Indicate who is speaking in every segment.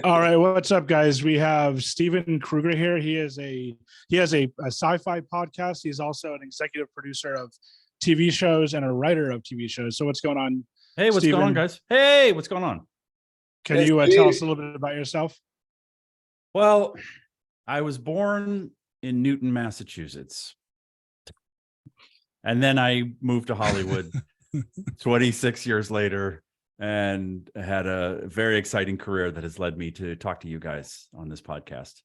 Speaker 1: All right, what's up, guys? We have Steven Krueger here. He has a sci-fi podcast. He's also an executive producer of TV shows and a writer of TV shows. So what's going on?
Speaker 2: Hey, what's
Speaker 1: Steven?
Speaker 2: going on, guys? Hey, what's going on?
Speaker 1: Can you tell us a little bit about yourself?
Speaker 2: Well, I was born in Newton, Massachusetts. And then I moved to Hollywood 26 years later and had a very exciting career that has led me to talk to you guys on this podcast.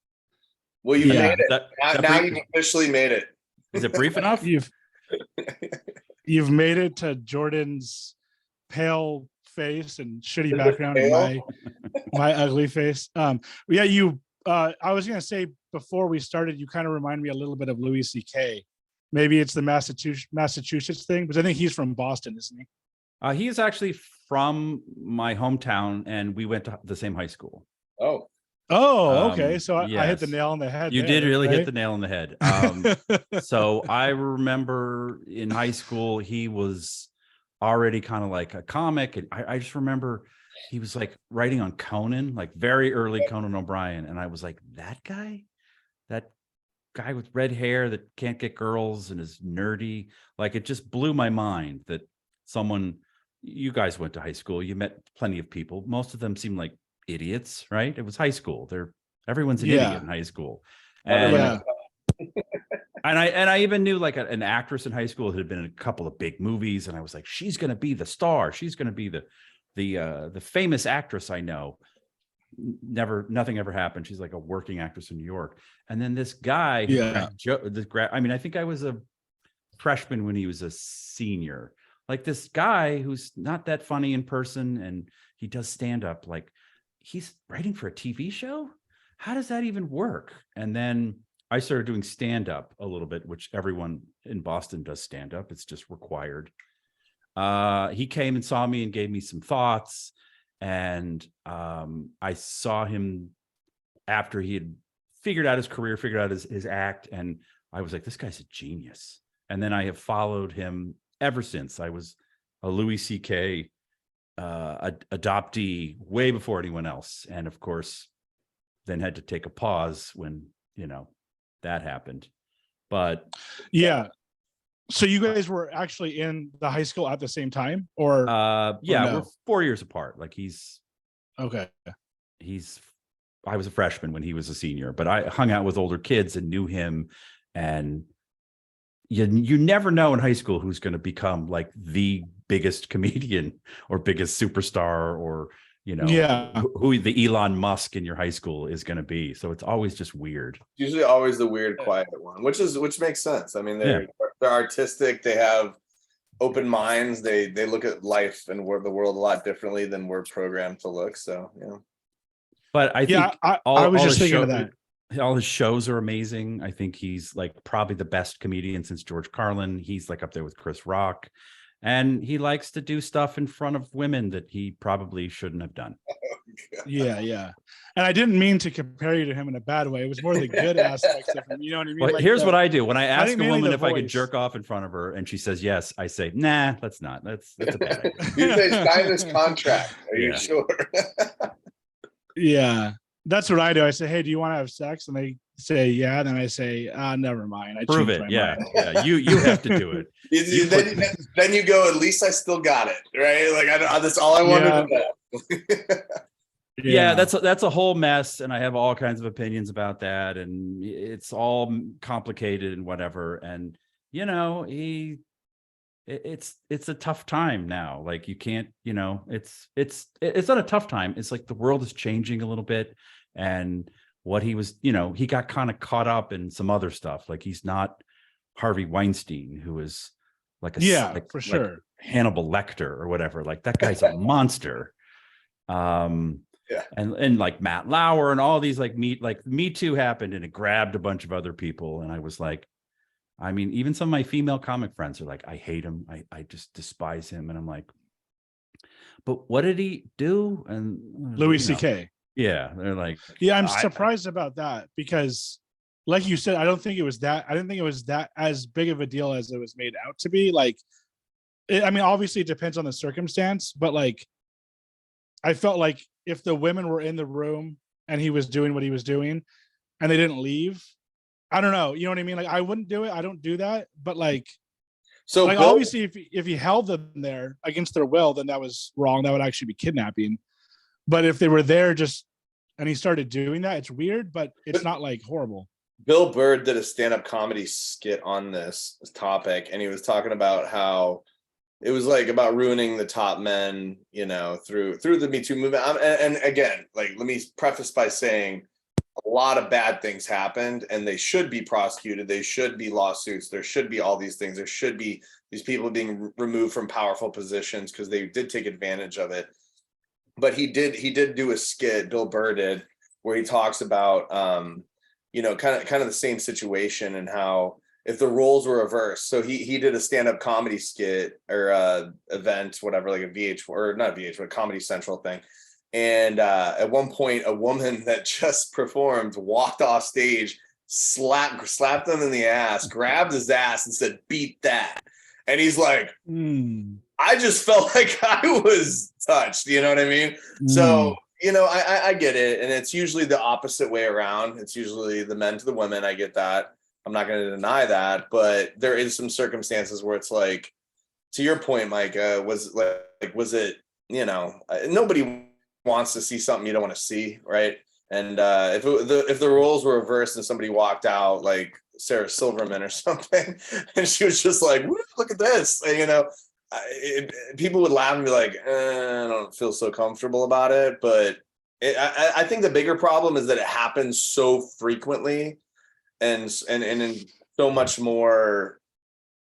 Speaker 3: Well, you made it. Now you've officially made it.
Speaker 2: Is it brief enough?
Speaker 1: You've made it to Jordan's pale face and shitty background and my ugly face. I was gonna say before we started, you kind of remind me a little bit of Louis C.K. Maybe it's the Massachusetts thing, but I think he's from Boston, isn't he?
Speaker 2: He is actually from my hometown, and we went to the same high school.
Speaker 3: Oh,
Speaker 1: okay. So
Speaker 2: yes.
Speaker 1: I hit the nail on the head.
Speaker 2: You did really hit the nail on the head. So I remember in high school, he was already kind of like a comic. And I just remember he was like writing on Conan, like very early Conan O'Brien. And I was like, that guy with red hair that can't get girls and is nerdy. Like, it just blew my mind that you guys went to high school, you met plenty of people. Most of them seemed like idiots, right? It was high school. Everyone's an idiot in high school. And and I even knew like an actress in high school who had been in a couple of big movies, and I was like, she's going to be the star. She's going to be the famous actress I know. Nothing ever happened. She's like a working actress in New York. And then this guy, I think I was a freshman when he was a senior. Like, this guy who's not that funny in person, and he does stand up, like, he's writing for a TV show. How does that even work? And then I started doing stand up a little bit, which everyone in Boston does stand up. It's just required. He came and saw me and gave me some thoughts. And I saw him after he had figured out his career, figured out his act. And I was like, this guy's a genius. And then I have followed him ever since. I was a Louis C.K. Adoptee way before anyone else. And of course, then had to take a pause when, that happened. But
Speaker 1: yeah. So you guys were actually in the high school at the same time, or?
Speaker 2: We're 4 years apart. Like,
Speaker 1: okay.
Speaker 2: I was a freshman when he was a senior, but I hung out with older kids and knew him. And you never know in high school who's going to become like the biggest comedian or biggest superstar, or who the Elon Musk in your high school is going to be. So it's always just weird.
Speaker 3: Usually always the weird, quiet one, which makes sense. I mean, they're artistic. They have open minds. They look at life and the world a lot differently than we're programmed to look. So,
Speaker 2: But I think
Speaker 1: I was just thinking of that.
Speaker 2: All his shows are amazing. I think he's like probably the best comedian since George Carlin. He's like up there with Chris Rock. And he likes to do stuff in front of women that he probably shouldn't have done.
Speaker 1: Yeah. And I didn't mean to compare you to him in a bad way. It was more the good aspects of him. You know what I mean?
Speaker 2: Well,
Speaker 1: like
Speaker 2: here's what I do. When I ask a woman if I could
Speaker 1: voice.
Speaker 2: jerk off in front of her and she says yes, I say, nah, let's not. That's a bad idea.
Speaker 3: You say, sign this contract. Are you sure?
Speaker 1: Yeah. That's what I do. I say, hey, do you want to have sex? And they say, yeah. Then I say, never mind. I
Speaker 2: prove it. Yeah. You have to do it.
Speaker 3: Then you go, at least I still got it. Right. Like, that's all I wanted to know.
Speaker 2: Yeah, that's a whole mess. And I have all kinds of opinions about that. And it's all complicated and whatever. And, it's a tough time now. Like, you can't, it's not a tough time. It's like the world is changing a little bit. And what he was, he got kind of caught up in some other stuff. Like, he's not Harvey Weinstein, who is like
Speaker 1: for sure,
Speaker 2: like Hannibal Lecter or whatever. Like, that guy's a monster. And like Matt Lauer and all these Me Too happened, and it grabbed a bunch of other people. And I was like, I mean, even some of my female comic friends are like, I hate him. I just despise him. And I'm like, but what did he do? And
Speaker 1: Louis C.K.
Speaker 2: Yeah, they're like,
Speaker 1: yeah, I'm surprised about that, because like you said, I didn't think it was that as big of a deal as it was made out to be. Like, I mean, obviously it depends on the circumstance, but like, I felt like if the women were in the room and he was doing what he was doing and they didn't leave, I don't know. You know what I mean? Like I wouldn't do it. I don't do that. But like
Speaker 3: So Bill,
Speaker 1: obviously if he held them there against their will, then that was wrong. That would actually be kidnapping. But if they were there just and he started doing that, it's weird, but it's not like horrible.
Speaker 3: Bill Burr did a stand-up comedy skit on this topic, and he was talking about how it was like about ruining the top men, you know, through the Me Too movement. And again, like, let me preface by saying a lot of bad things happened, and they should be prosecuted. They should be lawsuits. There should be all these things. There should be these people being removed from powerful positions because they did take advantage of it. But he did do a skit, Bill Burr did, where he talks about you know, kind of the same situation and how if the roles were reversed. So he did a stand-up comedy skit or event, whatever, like a VH or not VH, but Comedy Central thing. And at one point, a woman that just performed walked off stage, slapped him in the ass, grabbed his ass and said, "Beat that." And he's like, I just felt like I was touched. You know what I mean? So, you know, I get it. And it's usually the opposite way around. It's usually the men to the women. I get that. I'm not going to deny that. But there is some circumstances where it's like, to your point, Mike, was it, you know, nobody wants to see something you don't want to see. Right. And if the roles were reversed and somebody walked out like Sarah Silverman or something, and she was just like, look at this, and, you know, people would laugh and be like, I don't feel so comfortable about it. But I think the bigger problem is that it happens so frequently and in so much more,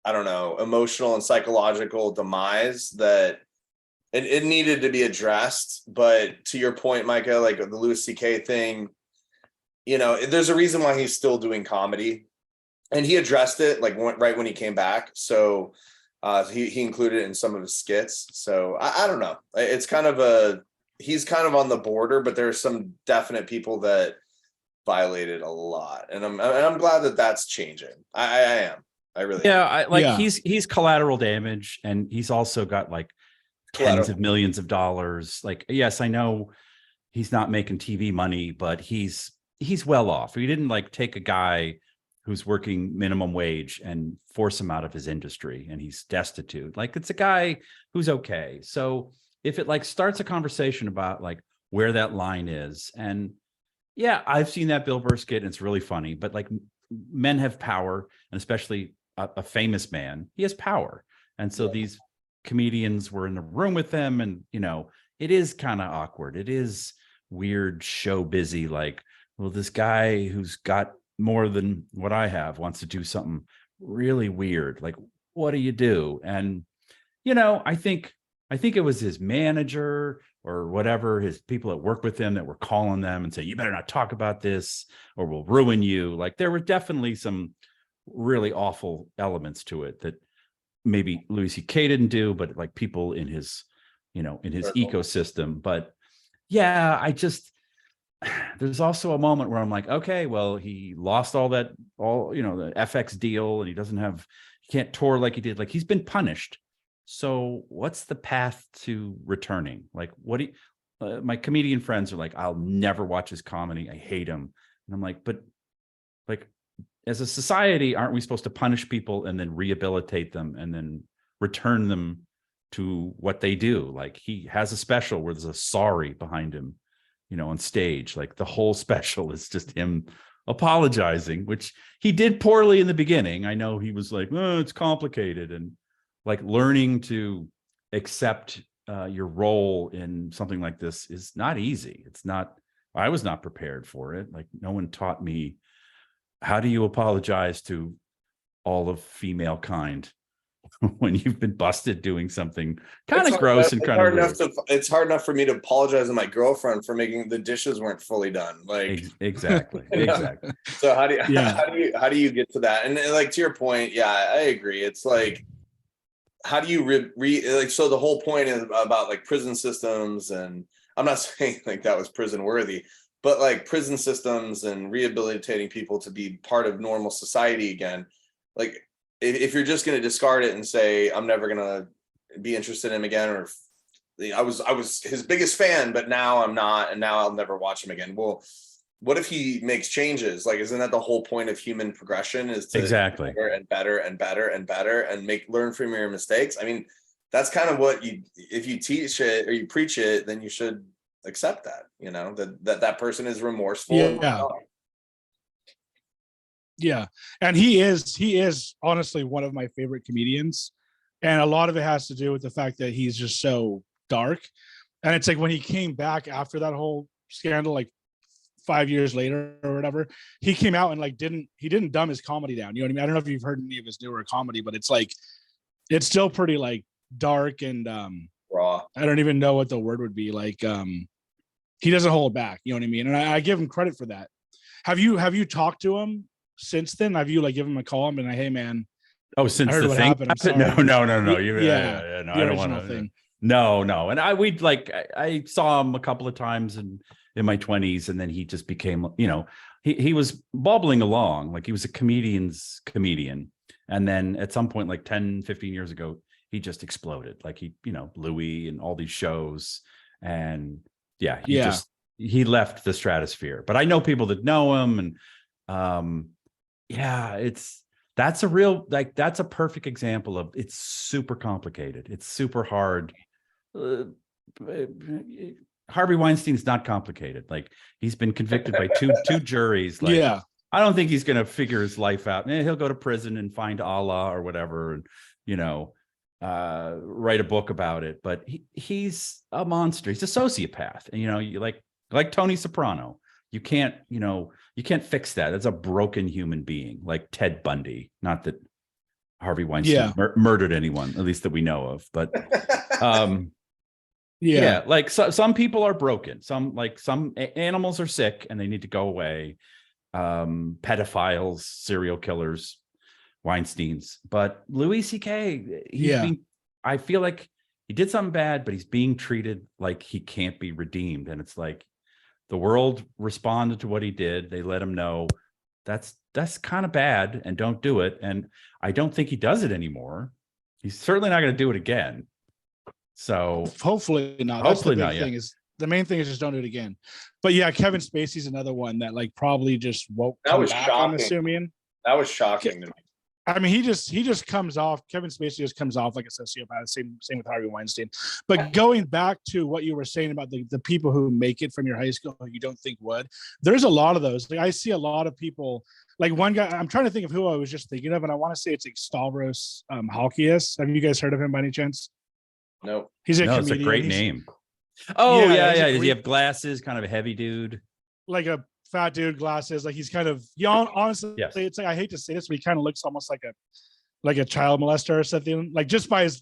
Speaker 3: I don't know, emotional and psychological demise that it needed to be addressed. But to your point, Micah, like the Louis C.K. thing, you know, there's a reason why he's still doing comedy, and he addressed it like right when he came back. So he included it in some of his skits. So I don't know. It's kind of he's kind of on the border, but there's some definite people that violated a lot, and I'm glad that that's changing. I am. I really am.
Speaker 2: He's collateral damage, and he's also got like tens of millions of dollars. Like, yes, I know he's not making TV money, but he's well off. He didn't like take a guy who's working minimum wage and force him out of his industry and he's destitute. Like, it's a guy who's okay. So if it like starts a conversation about like where that line is, and yeah, I've seen that Bill Burr skit and it's really funny, but like men have power, and especially a famous man, he has power. And so these comedians were in the room with them, and, you know, it is kind of awkward. It is weird, show busy. Like, well, this guy who's got more than what I have wants to do something really weird. Like, what do you do? And, you know, I think it was his manager or whatever, his people that work with him that were calling them and say, you better not talk about this or we'll ruin you. Like, there were definitely some really awful elements to it that maybe Louis C.K. didn't do, but like people in his, you know, in his ecosystem. But yeah, there's also a moment where I'm like, okay, well, he lost all, you know, the FX deal, and he can't tour like he did. Like, he's been punished. So what's the path to returning? Like, my comedian friends are like, I'll never watch his comedy. I hate him. And I'm like, but like, as a society, aren't we supposed to punish people and then rehabilitate them and then return them to what they do? Like, he has a special where there's a sorry behind him, you know, on stage. Like, the whole special is just him apologizing, which he did poorly in the beginning. I know he was like, oh, it's complicated. And like, learning to accept your role in something like this is not easy. I was not prepared for it. Like, no one taught me, how do you apologize to all of female kind when you've been busted doing something kind of gross and kind of weird?
Speaker 3: It's hard enough for me to apologize to my girlfriend for making the dishes weren't fully done. Like,
Speaker 2: exactly. Exactly.
Speaker 3: So how do you get to that? And like, to your point, yeah, I agree. It's like, how do you like, so the whole point is about like prison systems, and I'm not saying like that was prison worthy, but like prison systems and rehabilitating people to be part of normal society again. Like, if you're just going to discard it and say, I'm never going to be interested in him again, or I was his biggest fan, but now I'm not, and now I'll never watch him again. Well, what if he makes changes? Like, isn't that the whole point of human progression, is to
Speaker 2: Exactly.
Speaker 3: get better and better and better and better and learn from your mistakes? I mean, that's kind of what if you teach it or you preach it, then you should accept that, that person is remorseful.
Speaker 1: Yeah. Yeah. And he is honestly one of my favorite comedians. And a lot of it has to do with the fact that he's just so dark. And it's like when he came back after that whole scandal, like 5 years later or whatever, he came out and like didn't dumb his comedy down. You know what I mean? I don't know if you've heard any of his newer comedy, but it's like, it's still pretty like dark and
Speaker 3: raw.
Speaker 1: I don't even know what the word would be. Like he doesn't hold back, you know what I mean? And I give him credit for that. Have you talked to him since then? Have you like given him a call and been like, hey man?
Speaker 2: Oh, since the thing happened? No. Yeah, no, I don't want to. No. And I saw him a couple of times in my 20s, and then he just became, he was bubbling along. Like he was a comedian's comedian. And then at some point, like 10, 15 years ago, he just exploded. Like Louis and all these shows. And he left the stratosphere. But I know people that know him, and that's a perfect example of, it's super complicated. It's super hard. Harvey Weinstein is not complicated. Like he's been convicted by two juries. Like,
Speaker 1: yeah.
Speaker 2: I don't think he's going to figure his life out. He'll go to prison and find Allah or whatever, and write a book about it. But he's a monster. He's a sociopath. And you like Tony Soprano. You can't fix that. That's a broken human being, like Ted Bundy. Not that Harvey Weinstein murdered anyone, at least that we know of. But like some people are broken. Some animals are sick and they need to go away. Pedophiles, serial killers, Weinsteins. But Louis C.K., I feel like he did something bad, but he's being treated like he can't be redeemed. And it's like, the world responded to what he did. They let him know that's kind of bad and don't do it. And I don't think he does it anymore. He's certainly not going to do it again. So
Speaker 1: hopefully not.
Speaker 2: Hopefully not.
Speaker 1: The main thing is just don't do it again. But yeah, Kevin Spacey's another one that like probably just won't come back. Shocking. I'm assuming
Speaker 3: that was shocking to me.
Speaker 1: I mean, he just comes off. Kevin Spacey just comes off like a sociopath. Same with Harvey Weinstein. But going back to what you were saying about the people who make it from your high school who you don't think would, there's a lot of those. Like I see a lot of people. Like one guy, I'm trying to think of who I was just thinking of, and I want to say it's like Stavros Halkias. Have you guys heard of him by any chance?
Speaker 3: No.
Speaker 1: He's comedian.
Speaker 2: It's a great name. Oh yeah. Does he have glasses? Kind of a heavy dude.
Speaker 1: Like a fat dude, glasses. Like he's kind of honestly, it's like, I hate to say this, but he kind of looks almost like a child molester or something. Like just by his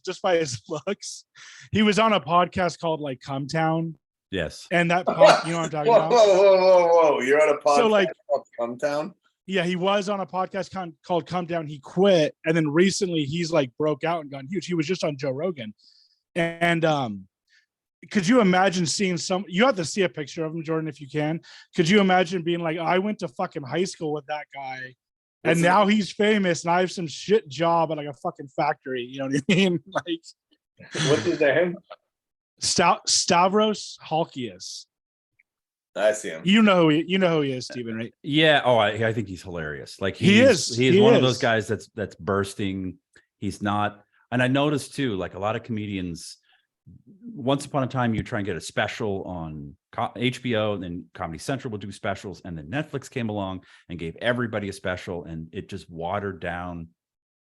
Speaker 1: looks. He was on a podcast called like Come Town.
Speaker 2: Yes.
Speaker 1: And that you know what I'm talking about?
Speaker 3: Whoa. You're on a podcast
Speaker 1: so like
Speaker 3: called Come Town?
Speaker 1: Yeah, he was on a podcast called Come Down. He quit, and then recently he's like broke out and gone huge. He was just on Joe Rogan, and could you imagine seeing you have to see a picture of him, Jordan, if you can. Could you imagine being like, I went to fucking high school with that guy, and now he's famous, and I have some shit job at like a fucking factory. You know what I mean? Like,
Speaker 3: what's his name?
Speaker 1: Stavros Halkias.
Speaker 3: I see him.
Speaker 1: You know who he is, Steven, right?
Speaker 2: Yeah. Oh, I think he's hilarious. Like
Speaker 1: he is
Speaker 2: one of those guys that's bursting. He's not. And I noticed too, like a lot of comedians, once upon a time, you try and get a special on HBO, and then Comedy Central will do specials. And then Netflix came along and gave everybody a special, and it just watered down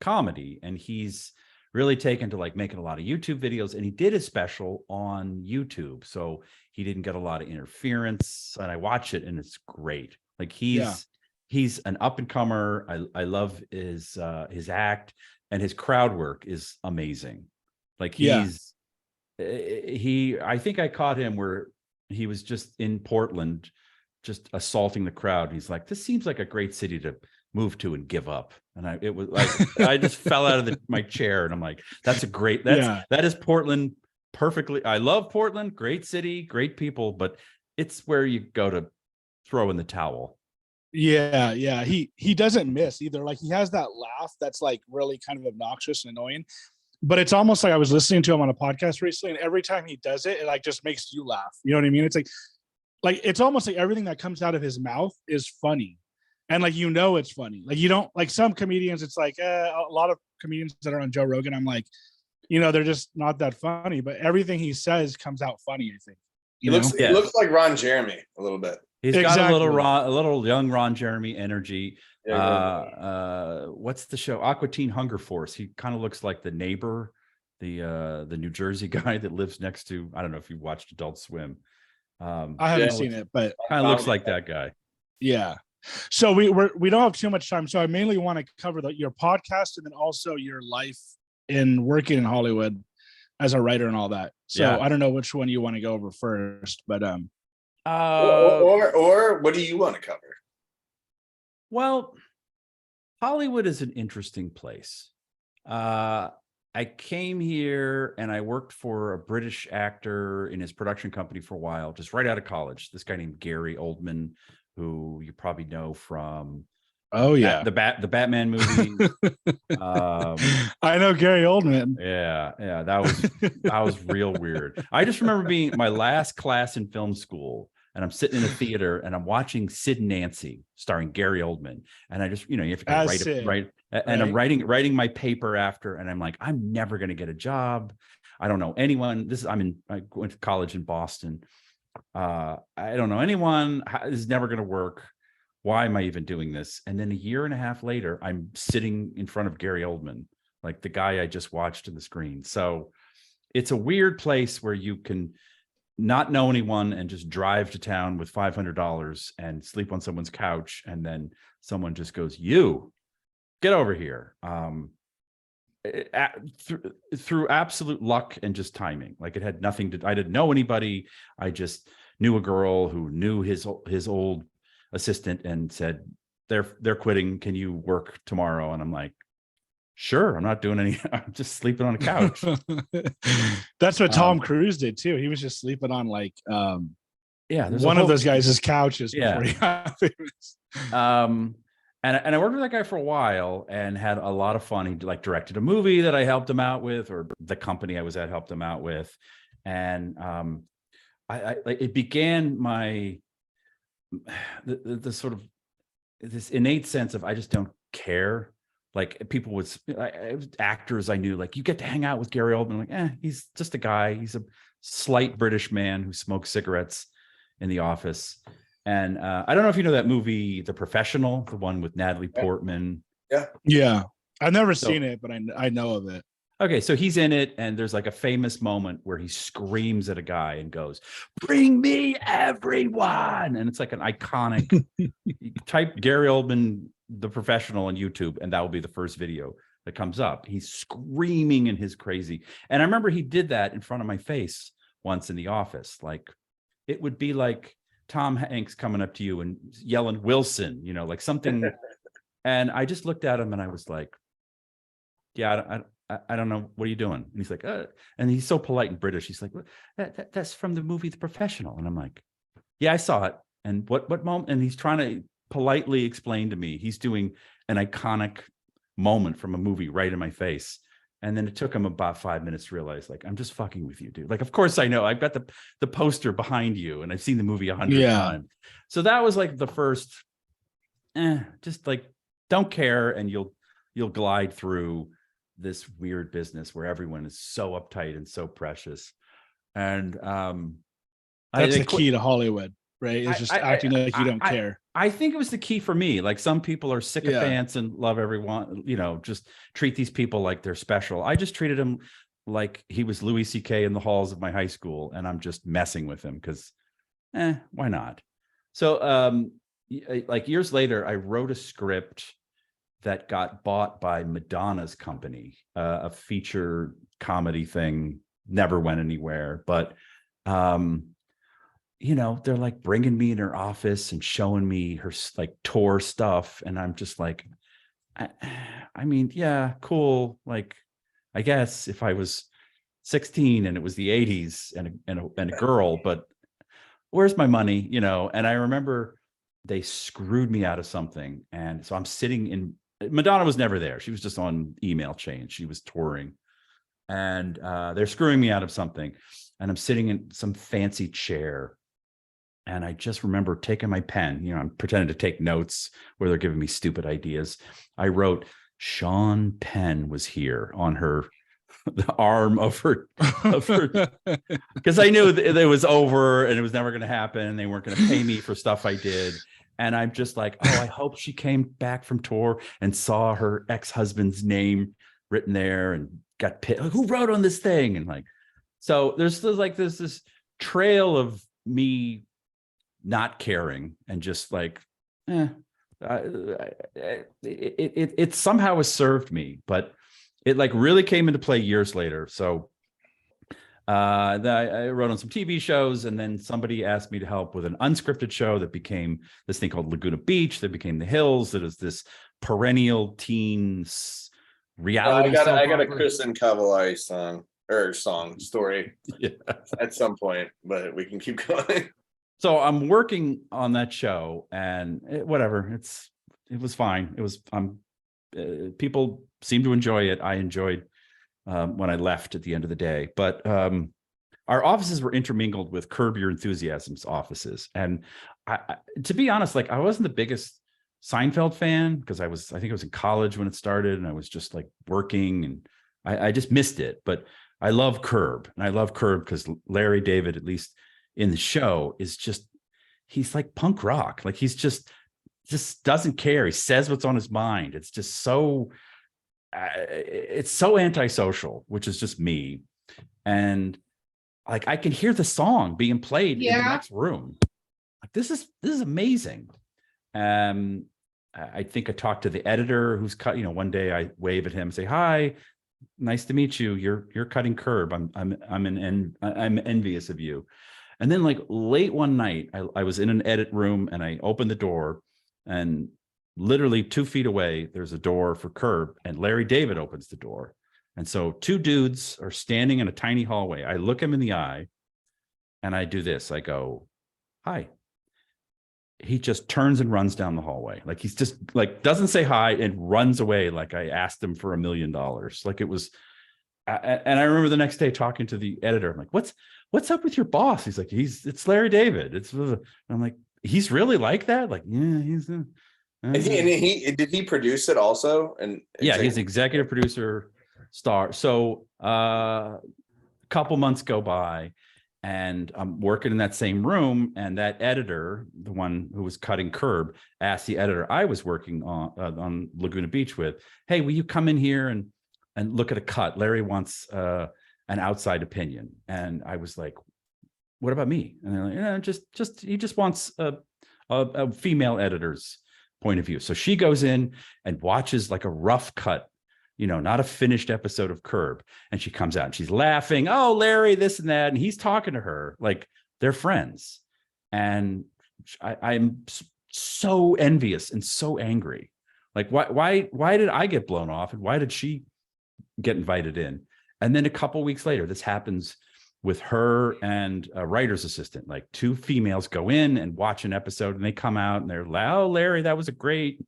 Speaker 2: comedy. And he's really taken to like making a lot of YouTube videos, and he did a special on YouTube. So he didn't get a lot of interference, and I watch it and it's great. Like he's an up and comer. I love his act, and his crowd work is amazing. Like I think I caught him where he was just in Portland, just assaulting the crowd. He's like, this seems like a great city to move to and give up. And it was like, I just fell out of my chair, and I'm like, that is Portland perfectly. I love Portland, great city, great people, but it's where you go to throw in the towel.
Speaker 1: Yeah. He doesn't miss either. Like he has that laugh that's like really kind of obnoxious and annoying. but it's almost like I was listening to him on a podcast recently, and every time he does it, it like just makes you laugh. You know what I mean? It's like it's almost like everything that comes out of his mouth is funny, and like it's funny. Like you don't like some comedians. It's like a lot of comedians that are on Joe Rogan. I'm like, they're just not that funny. But everything he says comes out funny. I think.
Speaker 3: He looks like Ron Jeremy a little bit.
Speaker 2: He's got a little young Ron Jeremy energy. What's the show? Aqua Teen Hunger Force. He kind of looks like the neighbor, the New Jersey guy that lives next to. I don't know if you watched Adult Swim.
Speaker 1: I haven't seen it, but
Speaker 2: kind of looks like that guy.
Speaker 1: Yeah. So we don't have too much time. So I mainly want to cover your podcast and then also your life in working in Hollywood as a writer and all that. So I don't know which one you want to go over first, but
Speaker 3: or what do you want to cover?
Speaker 2: Well, Hollywood is an interesting place. I came here and I worked for a British actor in his production company for a while, just right out of college. This guy named Gary Oldman, who you probably know from the Batman movie.
Speaker 1: I know Gary Oldman.
Speaker 2: Yeah, that was real weird. I just remember being my last class in film school, and I'm sitting in a theater and I'm watching Sid and Nancy starring Gary Oldman, and I just you have to write. And I'm writing my paper after, and I'm like, I'm never going to get a job. I don't know anyone. I went to college in Boston. I don't know anyone. This is never going to work. Why am I even doing this? And then a year and a half later, I'm sitting in front of Gary Oldman, like the guy I just watched on the screen. So it's a weird place where you can not know anyone and just drive to town with $500 and sleep on someone's couch. And then someone just goes, you get over here. Through absolute luck and just timing. Like it had nothing to, I didn't know anybody. I just knew a girl who knew his old assistant and said, they're quitting. Can you work tomorrow? And I'm like, sure. I'm not doing any, I'm just sleeping on a couch.
Speaker 1: That's what Tom Cruise did too. He was just sleeping on like, one of those guys' couches before he got famous.
Speaker 2: And I worked with that guy for a while and had a lot of fun. He like directed a movie that I helped him out with, or the company I was at helped him out with. And I it began the sort of this innate sense of I just don't care. Like people would, actors I knew, like you get to hang out with Gary Oldman. Like, he's just a guy. He's a slight British man who smokes cigarettes in the office. And I don't know if you know that movie, The Professional, the one with Natalie Portman.
Speaker 1: Yeah. I've never seen it, but I know of it.
Speaker 2: Okay, so he's in it, and there's like a famous moment where he screams at a guy and goes, "Bring me everyone!" And it's like an iconic. You type Gary Oldman, The Professional on YouTube, and that will be the first video that comes up. He's screaming in his crazy. And I remember he did that in front of my face once in the office. Like it would be like Tom Hanks coming up to you and yelling Wilson, like something. And I just looked at him and I was like, yeah, I don't know. What are you doing? And he's like, and he's so polite and British. He's like, that's from the movie The Professional. And I'm like, yeah, I saw it. And what moment? And he's trying to politely explain to me, he's doing an iconic moment from a movie right in my face. And then it took him about 5 minutes to realize, like, I'm just fucking with you, dude. Like, of course I know. I've got the poster behind you, and I've seen the movie 100 times. So that was like the first, just like, don't care, and you'll glide through this weird business where everyone is so uptight and so precious. And
Speaker 1: that's the key to Hollywood, right? It's just acting like you don't care.
Speaker 2: I think it was the key for me. Like some people are sycophants and love everyone, just treat these people like they're special. I just treated him like he was Louis C.K. in the halls of my high school, and I'm just messing with him because, why not? So, like years later, I wrote a script that got bought by Madonna's company, a feature comedy thing, never went anywhere, but they're like bringing me in her office and showing me her like tour stuff. And I'm just like, I mean, yeah, cool. Like, I guess if I was 16 and it was the 80s and a girl, but where's my money? And I remember they screwed me out of something. And so I'm sitting in, Madonna was never there. She was just on email chain. She was touring. and they're screwing me out of something, and I'm sitting in some fancy chair, and I just remember taking my pen, I'm pretending to take notes where they're giving me stupid ideas. I wrote, Sean Penn was here on the arm of her, because I knew that it was over and it was never going to happen. And they weren't going to pay me for stuff I did. And I'm just like, oh, I hope she came back from tour and saw her ex-husband's name written there and got pissed. Who wrote on this thing? And like, so there's this trail of me not caring and just like, it somehow has served me, but it like really came into play years later. So I wrote on some TV shows, and then somebody asked me to help with an unscripted show that became this thing called Laguna Beach, that became The Hills, that is this perennial teens reality.
Speaker 3: I got a Kristen Cavallari song story at some point, but we can keep going.
Speaker 2: So I'm working on that show, and it was fine. It was people seemed to enjoy it. I enjoyed when I left at the end of the day, but our offices were intermingled with Curb Your Enthusiasm's offices. And I, to be honest, like I wasn't the biggest Seinfeld fan, because I think I was in college when it started, and I was just like working, and I just missed it. But I love Curb, and I love Curb because Larry David, at least in the show, he's like punk rock. Like he's just doesn't care. He says what's on his mind. It's just so it's so antisocial, which is just me. And like I can hear the song being played in the next room. Like this is amazing. I think I talked to the editor who's cut, one day I wave at him, say, hi, nice to meet you. You're cutting Curb. I'm envious of you. And then like late one night, I was in an edit room, and I opened the door, and literally 2 feet away, there's a door for Curb, and Larry David opens the door. And so 2 dudes are standing in a tiny hallway. I look him in the eye, and I do this. I go, hi. He just turns and runs down the hallway. Like he's just like, doesn't say hi and runs away. Like I asked him for $1 million. Like it was, and I remember the next day talking to the editor. I'm like, what's up with your boss? He's like, it's Larry David. And I'm like, he's really like that? Like, yeah, he's
Speaker 3: did he produce it also? And
Speaker 2: yeah, he's executive producer, star. So a couple months go by, and I'm working in that same room, and that editor, the one who was cutting Curb, asked the editor I was working on Laguna Beach with, hey, will you come in here and look at a cut? Larry wants an outside opinion. And I was like, what about me? And they're like, yeah, he just wants a female editor's point of view. So she goes in and watches like a rough cut, not a finished episode of Curb. And she comes out and she's laughing. Oh, Larry, this and that. And he's talking to her like they're friends. And I'm so envious and so angry. Like, why did I get blown off? And why did she get invited in? And then a couple weeks later, this happens with her and a writer's assistant. Like 2 females go in and watch an episode, and they come out and they're like, oh, Larry, that was a great.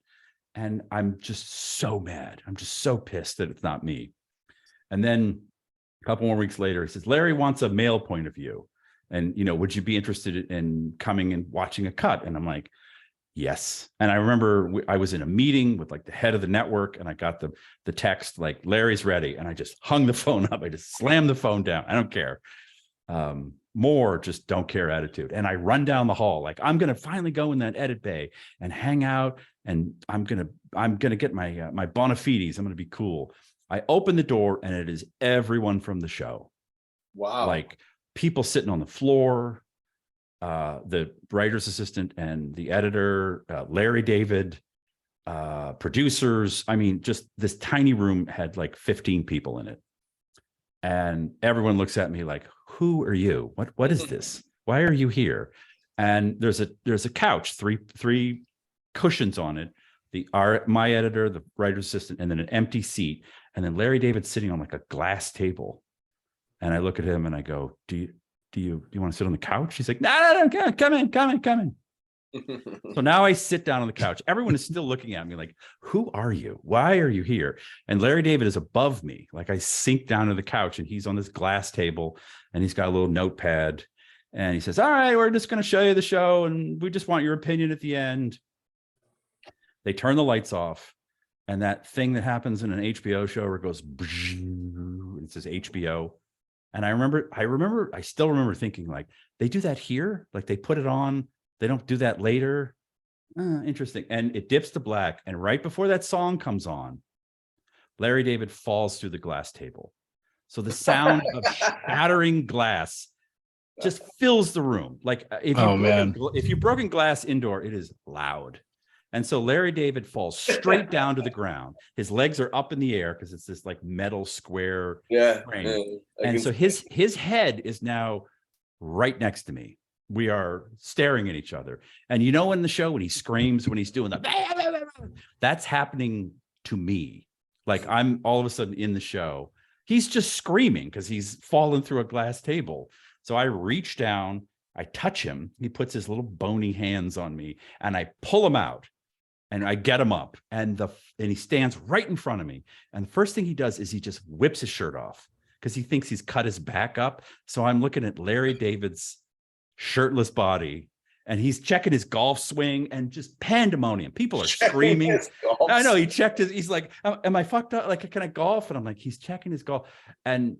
Speaker 2: And I'm just so mad. I'm just so pissed that it's not me. And then a couple more weeks later, he says, Larry wants a male point of view. And, would you be interested in coming and watching a cut? And I'm like, yes. And I remember I was in a meeting with like the head of the network, and I got the text like, Larry's ready. And I just hung the phone up. I just slammed the phone down. I don't care. More just don't care attitude. And I run down the hall. Like I'm going to finally go in that edit bay and hang out. And I'm going to get my bona fides. I'm going to be cool. I open the door, and it is everyone from the show.
Speaker 3: Wow.
Speaker 2: Like people sitting on the floor, the writer's assistant and the editor, Larry David, producers. I mean, just this tiny room had like 15 people in it. And everyone looks at me like, who are you? What is this? Why are you here? And there's a couch, three cushions on it. My editor, the writer's assistant, and then an empty seat. And then Larry David sitting on like a glass table. And I look at him and I go, do you want to sit on the couch? He's like, no, come in. So now I sit down on the couch. Everyone is still looking at me like, who are you? Why are you here? And Larry David is above me. Like I sink down to the couch and he's on this glass table and he's got a little notepad and he says, all right, we're just going to show you the show and we just want your opinion at the end. They turn the lights off and that thing that happens in an HBO show where it goes, it says HBO. And I still remember thinking like, they do that here? Like they put it on, they don't do that later. Interesting. And it dips to black. And right before that song comes on, Larry David falls through the glass table. So the sound of shattering glass just fills the room. Like if you've broken glass indoor, it is loud. And so Larry David falls straight down to the ground. His legs are up in the air because it's this like metal square frame. And so his head is now right next to me. We are staring at each other. And you know in the show when he screams, when he's doing that, that's happening to me. Like I'm all of a sudden in the show. He's just screaming because he's fallen through a glass table. So I reach down, I touch him. He puts his little bony hands on me and I pull him out and I get him up and he stands right in front of me. And the first thing he does is he just whips his shirt off because he thinks he's cut his back up. So I'm looking at Larry David's shirtless body and he's checking his golf swing and just pandemonium. People are screaming. I know he checked he's like, am I fucked up? Like, can I golf? And I'm like, he's checking his golf. And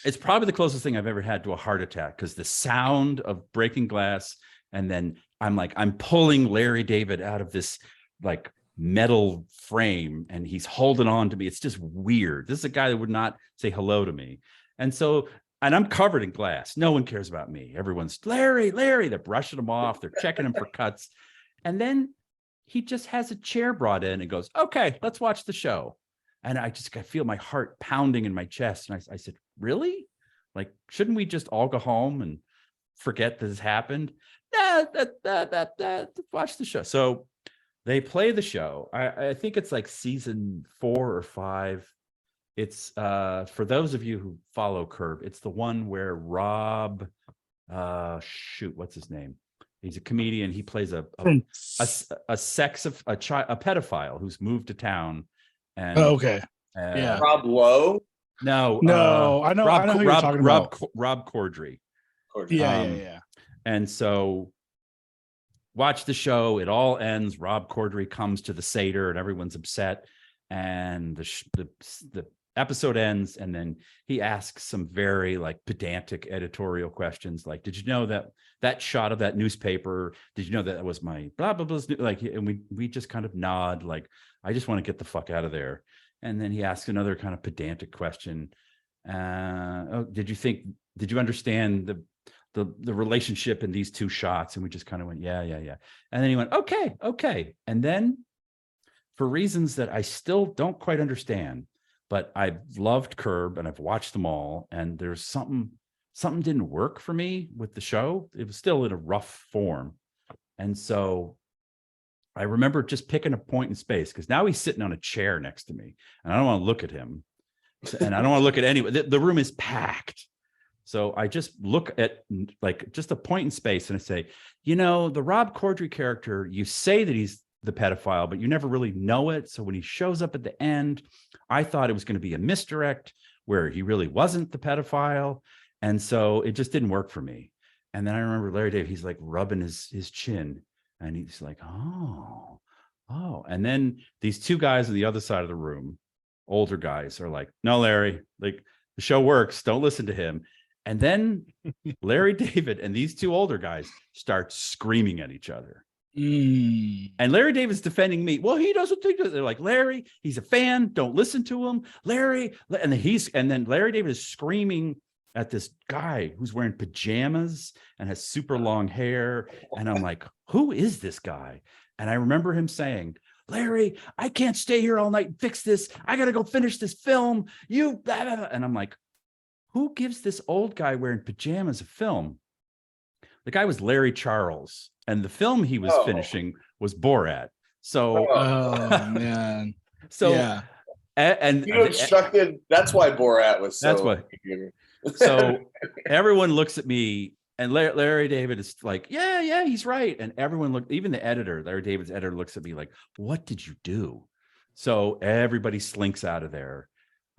Speaker 2: it's probably the closest thing I've ever had to a heart attack because the sound of breaking glass. And then I'm pulling Larry David out of this like metal frame and he's holding on to me. It's just weird. This is a guy that would not say hello to me. And I'm covered in glass. No one cares about me. Everyone's Larry. They're brushing him off. They're checking him for cuts. And then he just has a chair brought in and goes, okay, let's watch the show. And I feel my heart pounding in my chest. And I said, really? Like, shouldn't we just all go home and forget this happened? Watch the show. So they play the show. I think it's like season 4 or 5. It's for those of you who follow Curb, it's the one where Rob, what's his name? He's a comedian. He plays a pedophile who's moved to town. And
Speaker 3: Rob Lowe.
Speaker 1: No, I know who you're talking about.
Speaker 2: Rob Corddry.
Speaker 1: Yeah.
Speaker 2: And so watch the show. It all ends. Rob Corddry comes to the Seder and everyone's upset. And the episode ends. And then he asks some very like pedantic editorial questions. Like, did you know that shot of that newspaper? Did you know that was my blah, blah, blah. Like, and we just kind of nod. Like, I just want to get the fuck out of there. And then he asks another kind of pedantic question. Did you understand the relationship in these two shots? And we just kind of went, yeah. And then he went, okay. And then for reasons that I still don't quite understand, but I've loved Curb and I've watched them all. And there's something didn't work for me with the show. It was still in a rough form. And so I remember just picking a point in space because now he's sitting on a chair next to me and I don't want to look at him and I don't want to look at anyone. The room is packed. So I just look at like just a point in space and I say, the Rob Corddry character, you say that he's the pedophile, but you never really know it. So when he shows up at the end, I thought it was going to be a misdirect where he really wasn't the pedophile. And so it just didn't work for me. And then I remember Larry David, he's like rubbing his chin and he's like, oh. And then these two guys on the other side of the room, older guys, are like, no, Larry, like the show works. Don't listen to him. And then Larry David and these two older guys start screaming at each other. And Larry David's defending me. Well, he doesn't think that. They're like, Larry, he's a fan. Don't listen to him. Larry. And then Larry David is screaming at this guy who's wearing pajamas and has super long hair. And I'm like, who is this guy? And I remember him saying, Larry, I can't stay here all night and fix this. I got to go finish this film. And I'm like, who gives this old guy wearing pajamas a film? The guy was Larry Charles. And the film he was finishing was Borat. So,
Speaker 1: man.
Speaker 2: So,
Speaker 1: yeah.
Speaker 3: And you instructed. That's why Borat was so.
Speaker 2: That's why. So everyone looks at me And Larry David is like, yeah, he's right. And everyone looked, even the editor, Larry David's editor, looks at me like, what did you do? So everybody slinks out of there.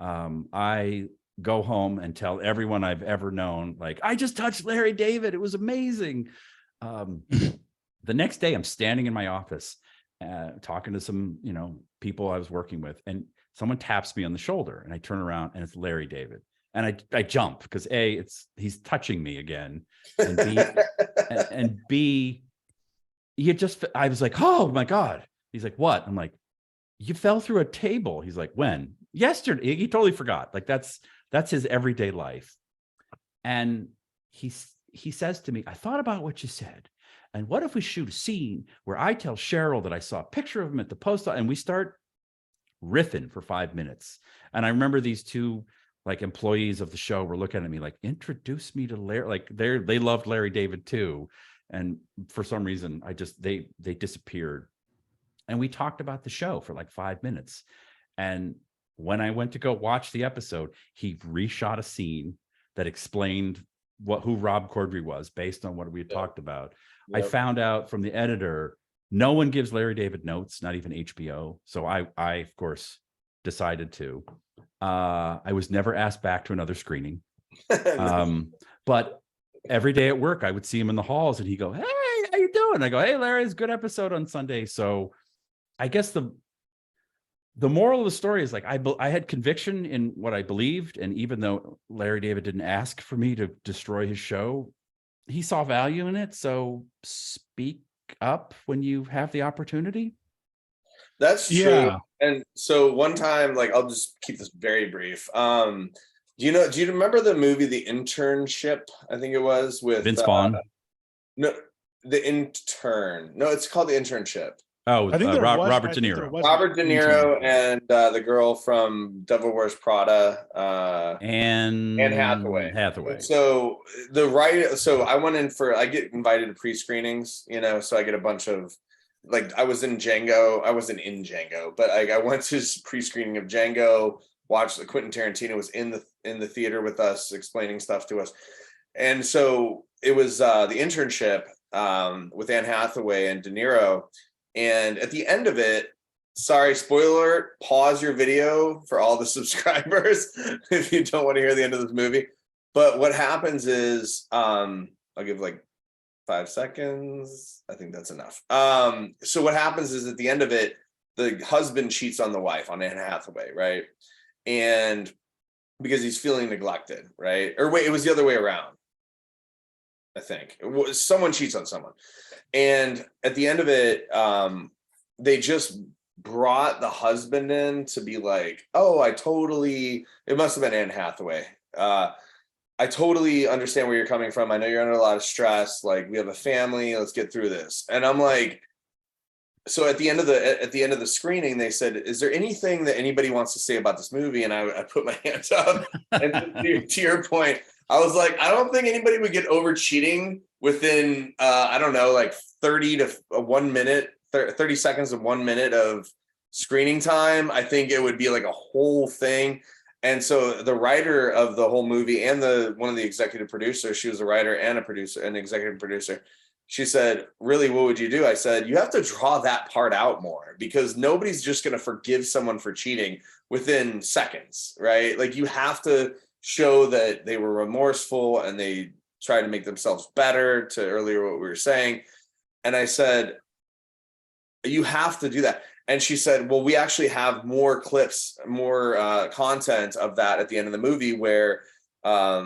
Speaker 2: I go home and tell everyone I've ever known, like, I just touched Larry David. It was amazing. The next day, I'm standing in my office talking to some, people I was working with, and someone taps me on the shoulder, and I turn around and it's Larry David. And I jump because he's touching me again, and B, and B, I was like, oh my God. He's like, what? I'm like, you fell through a table. He's like, when? Yesterday. He totally forgot. Like that's his everyday life. And he says to me, I thought about what you said. And what if we shoot a scene where I tell Cheryl that I saw a picture of him at the post office, and we start riffing for 5 minutes. And I remember these two like employees of the show were looking at me like, introduce me to Larry. Like they loved Larry David too. And for some reason, they disappeared. And we talked about the show for like 5 minutes. And when I went to go watch the episode, he reshot a scene that explained who Rob Corddry was based on what we had talked about. Yep. I found out from the editor, no one gives Larry David notes, not even HBO. So I of course decided to. I was never asked back to another screening. But every day at work, I would see him in the halls and he'd go, hey, how you doing? I go, hey, Larry, it's a good episode on Sunday. So I guess the moral of the story is like, I had conviction in what I believed. And even though Larry David didn't ask for me to destroy his show, he saw value in it. So speak up when you have the opportunity.
Speaker 3: That's true. Yeah. And so one time, like, I'll just keep this very brief. Do you remember the movie The Internship? I think it was with
Speaker 2: Vince Vaughn.
Speaker 3: No, The Intern. No, it's called The Internship.
Speaker 2: Oh, I think Robert De Niro.
Speaker 3: Robert De Niro and the girl from Devil Wears Prada,
Speaker 2: and
Speaker 3: Hathaway. So I get invited to pre-screenings, so I get a bunch of, like, I wasn't in Django, but I went to pre-screening of Django, watched the Quentin Tarantino was in the theater with us explaining stuff to us. And so it was The Internship with Anne Hathaway and De Niro. And at the end of it, sorry, spoiler alert, pause your video for all the subscribers if you don't want to hear the end of this movie. But what happens is, I'll give like 5 seconds. I think that's enough. So what happens is at the end of it, the husband cheats on the wife, on Anne Hathaway, right? And because he's feeling neglected, right? Or wait, it was the other way around. I think someone cheats on someone. And at the end of it, they just brought the husband in to be like, oh, it must have been Anne Hathaway. I totally understand where you're coming from. I know you're under a lot of stress. Like, we have a family, let's get through this. And I'm like, so at the end of the screening, they said, is there anything that anybody wants to say about this movie? And I put my hands up. And to your point, I was like, I don't think anybody would get over cheating within, I don't know, like 30 to 1 minute, 30 seconds of 1 minute of screening time. I think it would be like a whole thing. And so the writer of the whole movie and one of the executive producers, she was a writer and a producer, an executive producer. She said, really, what would you do? I said, you have to draw that part out more, because nobody's just going to forgive someone for cheating within seconds, right? Like, you have to show that they were remorseful and they tried to make themselves better, to earlier what we were saying. And I said, you have to do that. And she said, well, we actually have more clips, more content of that at the end of the movie where I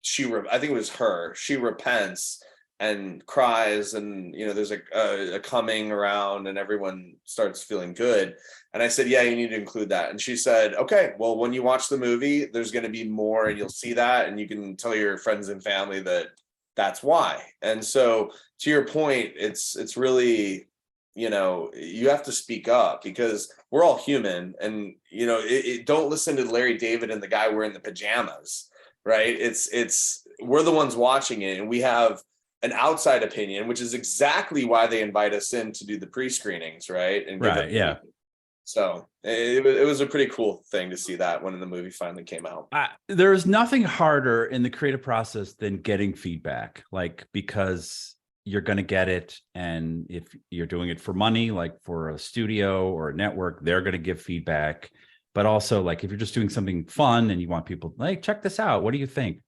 Speaker 3: think it was her, she repents and cries, and there's a coming around and everyone starts feeling good. And I said, yeah, you need to include that. And she said, okay, well, when you watch the movie, there's going to be more and you'll see that, and you can tell your friends and family that that's why. And so to your point, it's really, you have to speak up, because we're all human, and don't listen to Larry David and the guy wearing the pajamas, right? We're the ones watching it, and we have an outside opinion, which is exactly why they invite us in to do the pre-screenings, right? And
Speaker 2: right, yeah.
Speaker 3: So it was a pretty cool thing to see that when the movie finally came out.
Speaker 2: There is nothing harder in the creative process than getting feedback, like, because you're going to get it. And if you're doing it for money, like for a studio or a network, they're going to give feedback. But also, like, if you're just doing something fun and you want people, like, check this out, what do you think?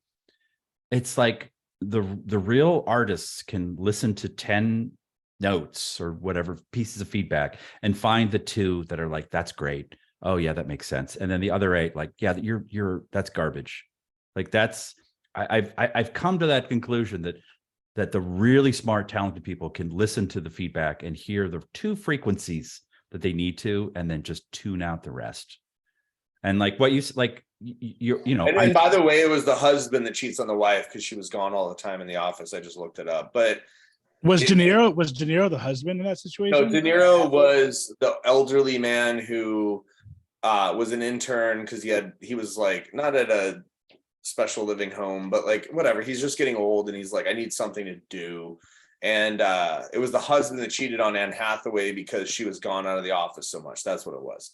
Speaker 2: It's like the real artists can listen to 10 notes or whatever pieces of feedback and find the 2 that are like, that's great. Oh yeah, that makes sense. And then the other 8, like, yeah, that's garbage. Like, that's, I've come to that conclusion that the really smart, talented people can listen to the feedback and hear the 2 frequencies that they need to, and then just tune out the rest. And like what you like, you know.
Speaker 3: And by the way, it was the husband that cheats on the wife because she was gone all the time in the office. I just looked it up, but.
Speaker 1: Was De Niro the husband in that situation?
Speaker 3: No, De Niro was the elderly man who was an intern because he was like not at a special living home, but like whatever. He's just getting old and he's like, I need something to do. And it was the husband that cheated on Anne Hathaway because she was gone out of the office so much. That's what it was.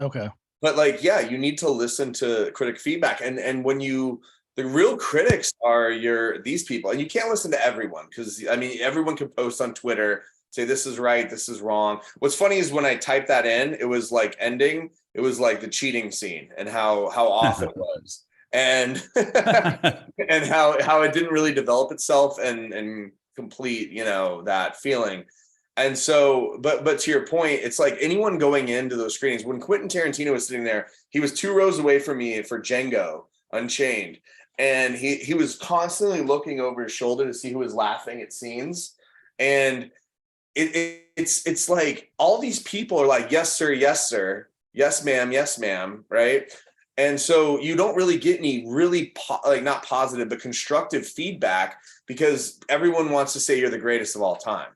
Speaker 1: Okay.
Speaker 3: But like, yeah, you need to listen to critic feedback. And when the real critics are these people, and you can't listen to everyone because I mean, everyone can post on Twitter, say this is right, this is wrong. What's funny is when I typed that in, it was like it was like the cheating scene and how off it was, and and how it didn't really develop itself and complete, that feeling. And so, but to your point, it's like anyone going into those screenings, when Quentin Tarantino was sitting there, he was 2 rows away from me for Django Unchained. And he was constantly looking over his shoulder to see who was laughing at scenes. And it's like all these people are like, yes, sir, yes, sir. Yes, ma'am, right? And so you don't really get any really not positive, but constructive feedback because everyone wants to say you're the greatest of all time.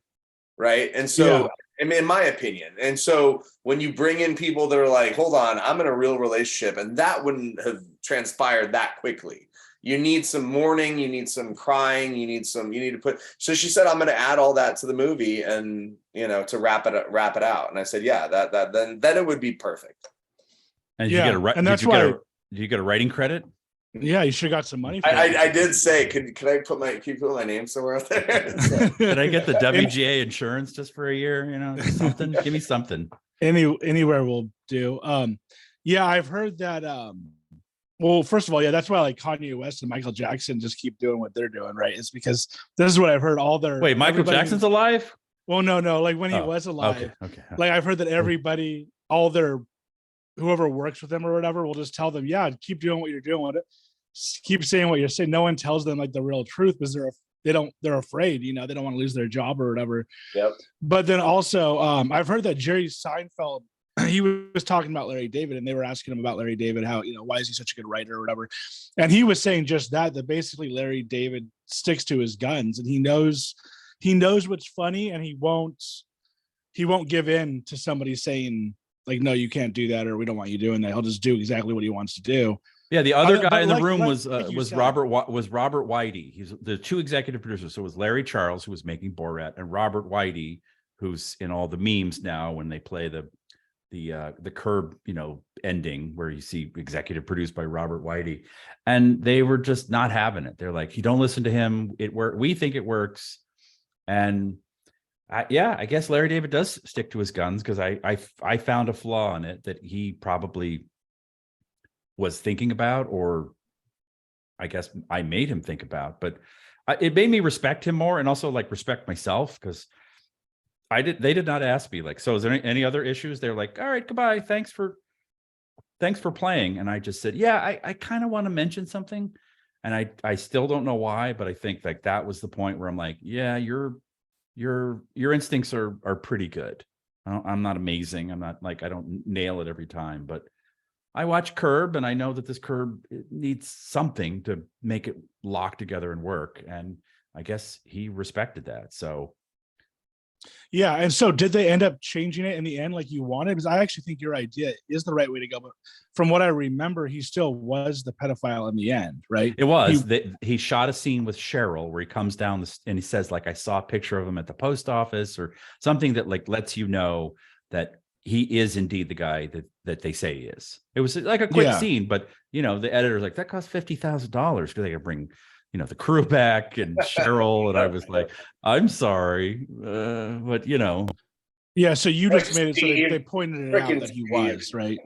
Speaker 3: Right. And so, in my opinion, and so when you bring in people that are like, hold on, I'm in a real relationship, and that wouldn't have transpired that quickly. You need some mourning, you need some crying, you need to put. So she said, I'm going to add all that to the movie and, to wrap it out. And I said, yeah, then it would be perfect.
Speaker 2: And did you get a writing credit?
Speaker 1: Yeah, you should have got some money.
Speaker 3: I did say, can you put my name somewhere out there?
Speaker 2: Did I get the WGA insurance just for a year? Something. Give me something.
Speaker 1: Anywhere will do. Yeah, I've heard that. Well, first of all, yeah, that's why like Kanye West and Michael Jackson just keep doing what they're doing, right? It's because this is what I've heard.
Speaker 2: Wait, Michael Jackson's alive?
Speaker 1: Well, no, like when he was alive.
Speaker 2: Okay.
Speaker 1: Like I've heard that everybody, whoever works with them or whatever, will just tell them, yeah, keep doing what you're doing with it. Keep saying what you're saying. No one tells them like the real truth because they're afraid, they don't want to lose their job or whatever.
Speaker 3: Yep.
Speaker 1: But then also, I've heard that Jerry Seinfeld, he was talking about Larry David and they were asking him about Larry David, how, why is he such a good writer or whatever. And he was saying just that basically Larry David sticks to his guns and he knows what's funny and he won't give in to somebody saying like, no, you can't do that, or we don't want you doing that. He'll just do exactly what he wants to do.
Speaker 2: Yeah, the other guy in the room was Robert Whitey. He's the 2 executive producers. So it was Larry Charles, who was making Borat, and Robert Whitey, who's in all the memes now when they play the Curb, ending where you see executive produced by Robert Whitey, and they were just not having it. They're like, you don't listen to him. We think it works, and I guess Larry David does stick to his guns because I found a flaw in it that he probably was thinking about, or I guess I made him think about, but it made me respect him more and also like respect myself because they did not ask me like, so is there any other issues? They're like, all right, goodbye. Thanks for playing. And I just said, yeah, I kind of want to mention something. And I still don't know why, but I think like that was the point where I'm like, yeah, your instincts are pretty good. I'm not amazing. I'm not like, I don't nail it every time, but I watch Curb and I know that this Curb needs something to make it lock together and work. And I guess he respected that. So.
Speaker 1: Yeah. And so did they end up changing it in the end like you wanted? Because I actually think your idea is the right way to go. But from what I remember, he still was the pedophile in the end, right?
Speaker 2: It was. He shot a scene with Cheryl where he comes down and he says, like, I saw a picture of him at the post office or something that like lets you know that he is indeed the guy that they say he is. It was like a quick scene, but you know, the editor's like, that cost $50,000 because they could bring, you know, the crew back and Cheryl. And I was like, I'm sorry. But you know.
Speaker 1: Yeah. So you just made it so they pointed it out that he was, right?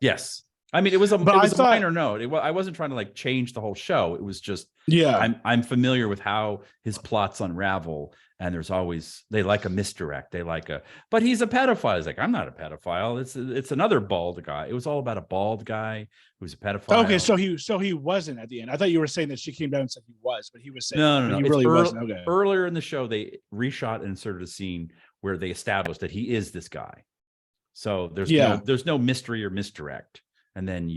Speaker 2: Yes. I mean, it was a minor note. I wasn't trying to like change the whole show. It was just, I'm familiar with how his plots unravel, and there's always, they like a misdirect. They like but he's a pedophile. He's like, I'm not a pedophile. It's another bald guy. It was all about a bald guy who's a pedophile.
Speaker 1: Okay, so he wasn't at the end. I thought you were saying that she came down and said he was, but he was saying
Speaker 2: no.
Speaker 1: He really wasn't. Okay.
Speaker 2: Earlier in the show, they reshot and inserted a scene where they established that he is this guy. So there's no mystery or misdirect. And then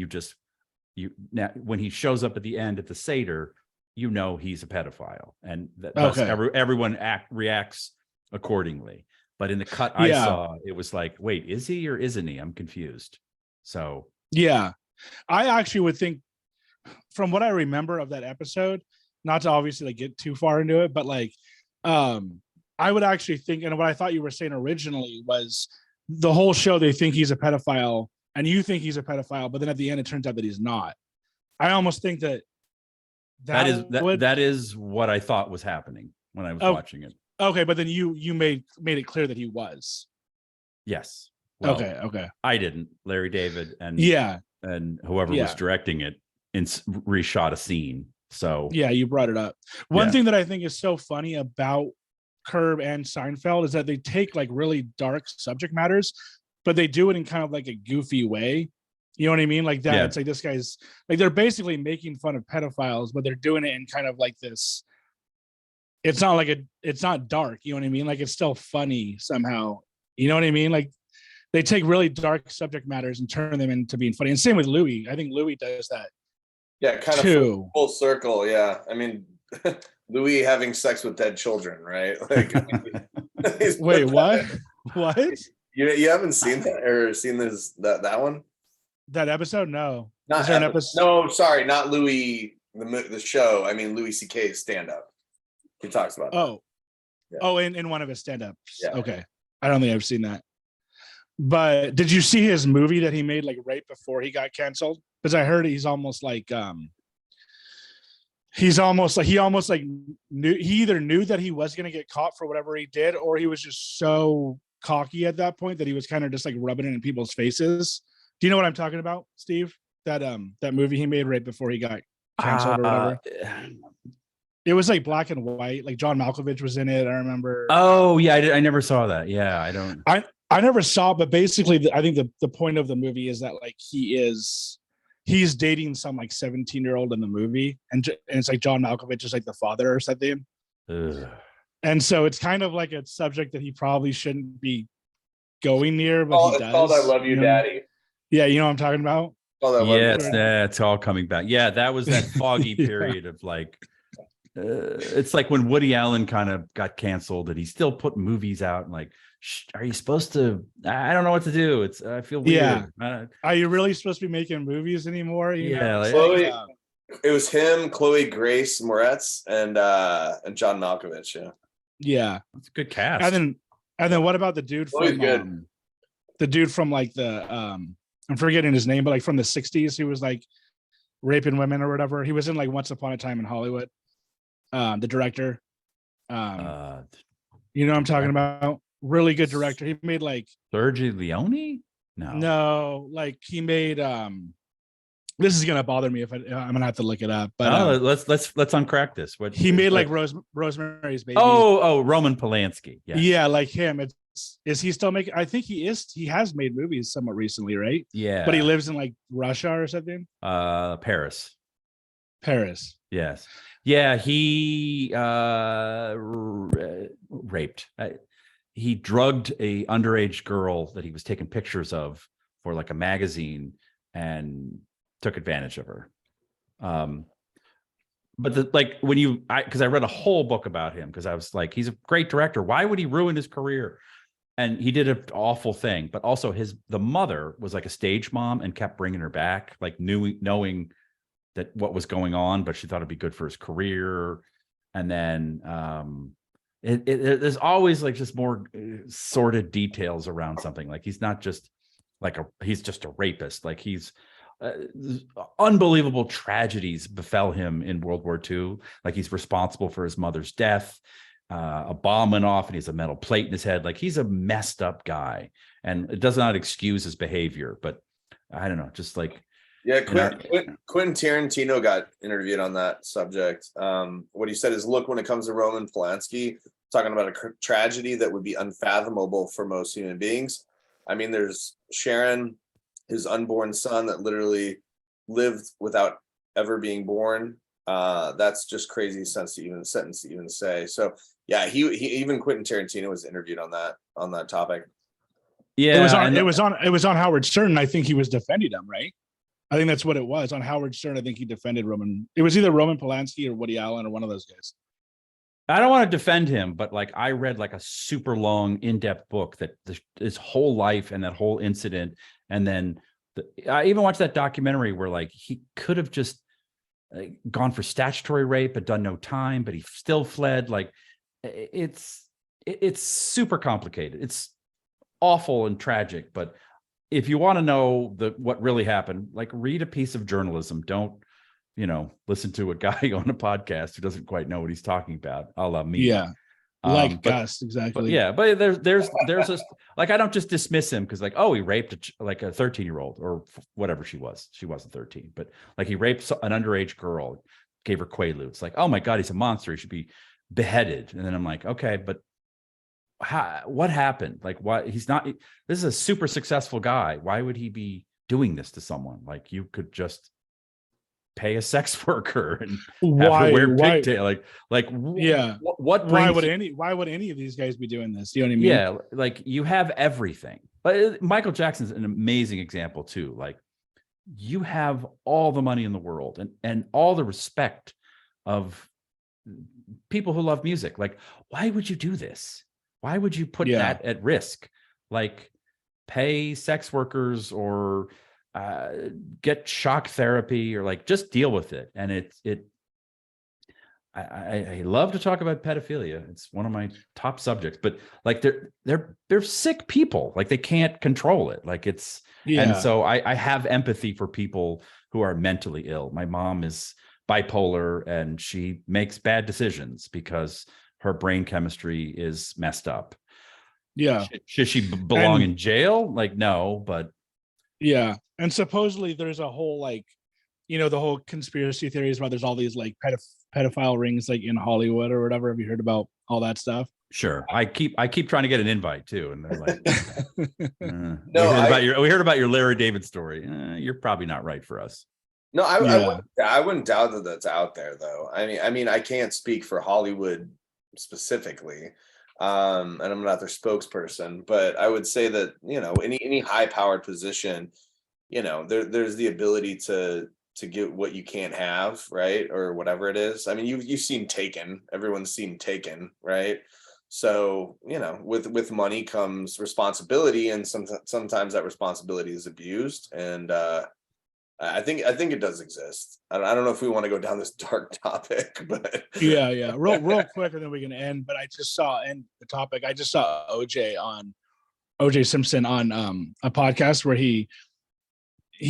Speaker 2: now when he shows up at the end at the Seder, you know he's a pedophile, and thus everyone reacts accordingly. But in the cut I saw, it was like, wait, is he or isn't he? I'm confused. So
Speaker 1: yeah, I actually would think, from what I remember of that episode, not to obviously like get too far into it, but like, I would actually think, and what I thought you were saying originally was the whole show they think he's a pedophile. And you think he's a pedophile, but then at the end it turns out that he's not. I almost think that
Speaker 2: is what I thought was happening when I was watching it. Okay,
Speaker 1: but then you made it clear that he was.
Speaker 2: Yes. Well,
Speaker 1: okay.
Speaker 2: I didn't. Larry David and whoever was directing it reshot a scene. So
Speaker 1: yeah, you brought it up. One thing that I think is so funny about Curb and Seinfeld is that they take like really dark subject matters, but they do it in kind of like a goofy way. You know what I mean? Like that. Yeah. It's like, this guy's like, they're basically making fun of pedophiles, but they're doing it in kind of like this. It's not dark. You know what I mean? Like, it's still funny somehow. You know what I mean? Like, they take really dark subject matters and turn them into being funny. And same with Louis. I think Louis does that.
Speaker 3: Yeah. Kind of full circle. Yeah. I mean, Louis having sex with dead children, right? Like,
Speaker 1: wait, what? What?
Speaker 3: You haven't seen that or seen that one?
Speaker 1: That episode? No.
Speaker 3: Not
Speaker 1: Is there an episode?
Speaker 3: No, sorry, not Louis the show. I mean Louis C.K.'s stand-up. He talks about
Speaker 1: in one of his stand-ups. Yeah. Okay. I don't think I've seen that. But did you see his movie that he made like right before he got canceled? Because I heard he almost either knew that he was going to get caught for whatever he did, or he was just so cocky at that point that he was kind of just like rubbing it in people's faces. Do you know what I'm talking about, Steve? That movie he made right before he got canceled or whatever. It was like black and white. Like John Malkovich was in it. I remember.
Speaker 2: Oh yeah, I never saw that. Yeah,
Speaker 1: I never saw, but basically, I think the point of the movie is that like he's dating some like 17-year-old in the movie, and it's like John Malkovich is like the father or something. Ugh. And so it's kind of like a subject that he probably shouldn't be going near, but he does. It's
Speaker 3: called I Love You, Daddy.
Speaker 1: Yeah, you know what I'm talking about?
Speaker 2: It's all coming back. Yeah, that was that foggy period of like, it's like when Woody Allen kind of got canceled and he still put movies out and like, are you supposed to? I don't know what to do. I feel weird.
Speaker 1: Yeah. Are you really supposed to be making movies anymore? You know?
Speaker 3: Chloe, it was him, Chloe Grace Moretz, and John Malkovich. Yeah.
Speaker 1: Yeah,
Speaker 2: it's a good cast.
Speaker 1: And then what about the dude from the dude from like the I'm forgetting his name, but like from the 60s, he was like raping women or whatever. He was in like Once Upon a Time in Hollywood. The director. You know what I'm talking about? Really good director. He made like
Speaker 2: Sergio Leone?
Speaker 1: No, like he made this is gonna bother me if I'm gonna have to look it up. But
Speaker 2: let's uncrack this. What
Speaker 1: he made like Rosemary's Baby.
Speaker 2: Oh, Roman Polanski.
Speaker 1: Yeah, like him. Is he still making? I think he is. He has made movies somewhat recently, right?
Speaker 2: Yeah.
Speaker 1: But he lives in like Russia or something.
Speaker 2: Paris. Yes. Yeah, he raped. He drugged a underage girl that he was taking pictures of for like a magazine and took advantage of her. But because I read a whole book about him because I was like, he's a great director. Why would he ruin his career? And he did an awful thing. But also the mother was like a stage mom and kept bringing her back, like knowing that what was going on, but she thought it'd be good for his career. And then there's always like just more sordid details around something. Like he's not just like he's just a rapist. Like he's unbelievable tragedies befell him in World War II. Like he's responsible for his mother's death. A bomb went off and he has a metal plate in his head. Like he's a messed up guy, and it does not excuse his behavior, but I don't know, just like,
Speaker 3: yeah, Quentin Tarantino got interviewed on that subject. What he said is, look, when it comes to Roman Polanski, talking about a tragedy that would be unfathomable for most human beings. I mean, there's Sharon, his unborn son that literally lived without ever being born. That's just crazy sentence to even say. So yeah, he even Quentin Tarantino was interviewed on that topic.
Speaker 1: Yeah, it was on Howard Stern. I think he was defending him, right? I think that's what it was on Howard Stern. I think he defended Roman. It was either Roman Polanski or Woody Allen or one of those guys.
Speaker 2: I don't want to defend him, but like I read like a super long, in-depth book that his whole life and that whole incident, and then I even watched that documentary where like he could have just gone for statutory rape but done no time, but he still fled. Like it's super complicated. It's awful and tragic, but if you want to know what really happened, like read a piece of journalism. Don't, listen to a guy on a podcast who doesn't quite know what he's talking about. A la me.
Speaker 1: Yeah. Gus, exactly.
Speaker 2: But there's this, like, I don't just dismiss him because like, oh, he raped a 13-year-old or whatever she was. She wasn't 13, but like he raped an underage girl, gave her Quaaludes. Like, oh my God, he's a monster. He should be beheaded. And then I'm like, okay, but what happened? Like, why this is a super successful guy. Why would he be doing this to someone? Like, you could just pay a sex worker and have her wear pigtail.
Speaker 1: Yeah. Why would any of these guys be doing this? You know what I mean?
Speaker 2: Yeah. Like you have everything, but Michael Jackson's an amazing example too. Like you have all the money in the world and all the respect of people who love music. Like, why would you do this? Why would you put that at risk? Like pay sex workers or get shock therapy or like just deal with it. And I love to talk about pedophilia. It's one of my top subjects, but like they're sick people. Like they can't control it. Like and so I have empathy for people who are mentally ill. My mom is bipolar and she makes bad decisions because her brain chemistry is messed up.
Speaker 1: Yeah.
Speaker 2: Should she belong in jail? Like, no, but.
Speaker 1: Yeah. And supposedly there's a whole, like, the whole conspiracy theories about there's all these like pedophile rings like in Hollywood or whatever. Have you heard about all that stuff?
Speaker 2: Sure. I keep trying to get an invite too. And they're like, we heard about your Larry David story. You're probably not right for us.
Speaker 3: No, I wouldn't doubt that that's out there though. I mean, I can't speak for Hollywood specifically, and I'm not their spokesperson, but I would say that any high powered position, there's the ability to get what you can't have, right, or whatever it is. I mean, you've seen Taken. Everyone's seen Taken, right? So with money comes responsibility, and sometimes that responsibility is abused, and I think it does exist. I don't know if we want to go down this dark topic, but
Speaker 1: yeah. Real quick, and then we can end. But I just saw the topic. I just saw OJ Simpson on a podcast where he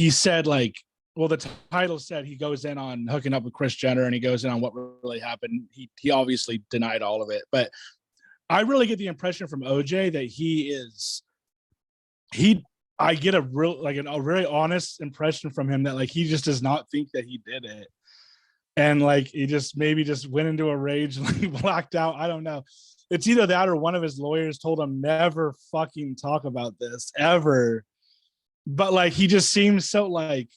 Speaker 1: said like, well, the title said he goes in on hooking up with Kris Jenner and he goes in on what really happened. He obviously denied all of it, but I really get the impression from OJ that I get a very honest impression from him that like he just does not think that he did it, and like he just maybe just went into a rage and like blacked out. I don't know. It's either that or one of his lawyers told him never fucking talk about this ever. But like he just seems so like,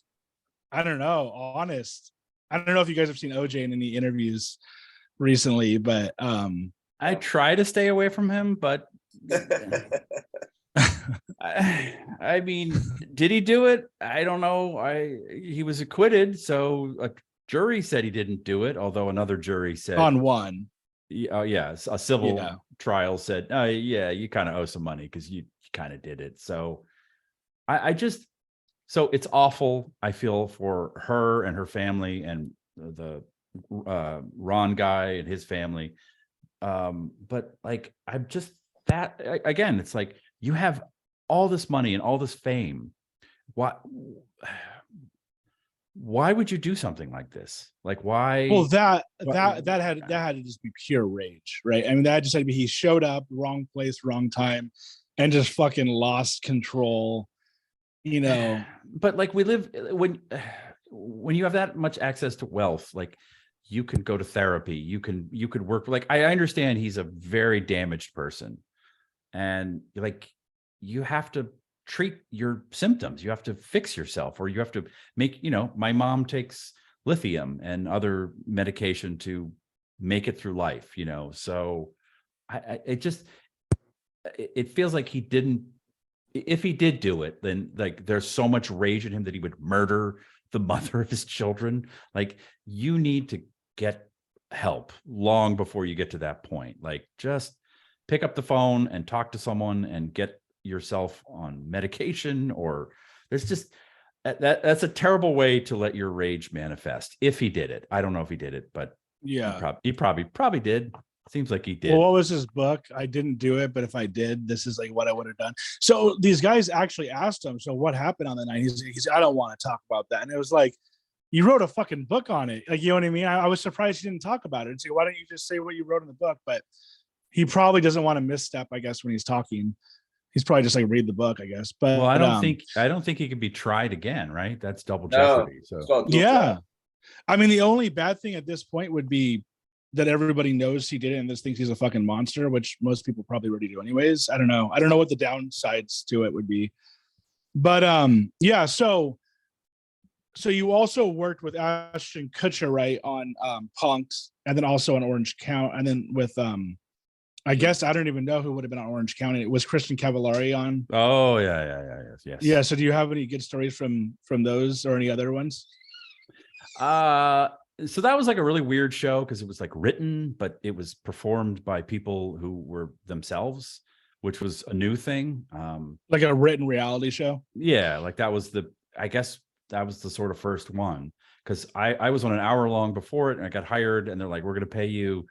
Speaker 1: I don't know, honest. I don't know if you guys have seen OJ in any interviews recently, but
Speaker 2: I try to stay away from him, but I mean, did he do it? I don't know. He was acquitted, so a jury said he didn't do it, although another jury said
Speaker 1: on one.
Speaker 2: Yes, a civil trial said, oh yeah, you kind of owe some money because you kind of did it. So so it's awful. I feel for her and her family and the Ron guy and his family. But like, I'm just again, it's like, you have all this money and all this fame. Why would you do something like this? Like, why?
Speaker 1: Well, that had to just be pure rage, right? I mean, that just had to be, he showed up wrong place, wrong time, and just fucking lost control, you know.
Speaker 2: But like, we live when you have that much access to wealth, like, you can go to therapy, you could work. Like, I understand he's a very damaged person, and like, you have to treat your symptoms, you have to fix yourself, or you have to make, my mom takes lithium and other medication to make it through life, so it feels like he didn't. If he did do it, then like, there's so much rage in him that he would murder the mother of his children. Like, you need to get help long before you get to that point. Like, just pick up the phone and talk to someone and get yourself on medication. Or there's just that's a terrible way to let your rage manifest. If he did it, I don't know if he did it, but
Speaker 1: Yeah,
Speaker 2: he probably did. Seems like he did.
Speaker 1: Well, what was his book? I didn't do it, but if I did, this is like what I would have done. So these guys actually asked him, so what happened on the night? He's I don't want to talk about that. And it was like, you wrote a fucking book on it. Like, you know what I mean? I was surprised he didn't talk about it. And so why don't you just say what you wrote in the book? But he probably doesn't want to misstep, I guess, when he's talking. He's probably just like, read the book, I guess. But
Speaker 2: well, I don't think he could be tried again, right? That's double
Speaker 3: No.
Speaker 2: jeopardy. So
Speaker 1: yeah. I mean, the only bad thing at this point would be that everybody knows he did it and this thinks he's a fucking monster, which most people probably already do anyways. I don't know what the downsides to it would be. But yeah, so you also worked with Ashton Kutcher, right, on Punk'd, and then also on Orange County, and then with I guess I don't even know who would have been on Orange County. It was Christian Cavallari on.
Speaker 2: Oh yes.
Speaker 1: Yeah. So do you have any good stories from those or any other ones?
Speaker 2: So that was like a really weird show because it was like written, but it was performed by people who were themselves, which was a new thing.
Speaker 1: Like a written reality show.
Speaker 2: Yeah, like I guess that was the sort of first one, because I was on an hour long before it, and I got hired, and they're like, we're going to pay you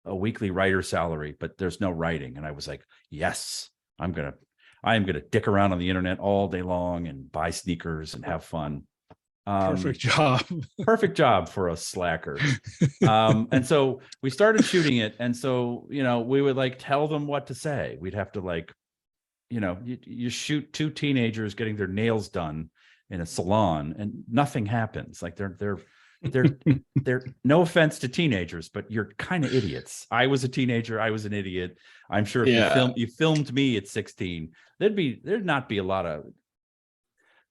Speaker 2: a weekly writer salary, but there's no writing. And I was like, yes, I am gonna dick around on the internet all day long and buy sneakers and have fun.
Speaker 1: Perfect job
Speaker 2: for a slacker. And so we started shooting it, and so we would like tell them what to say. We'd have to like, you shoot two teenagers getting their nails done in a salon, and nothing happens. Like, they're no offense to teenagers, but you're kind of idiots. I was a teenager, I was an idiot. I'm sure if you filmed me at 16, there'd not be a lot of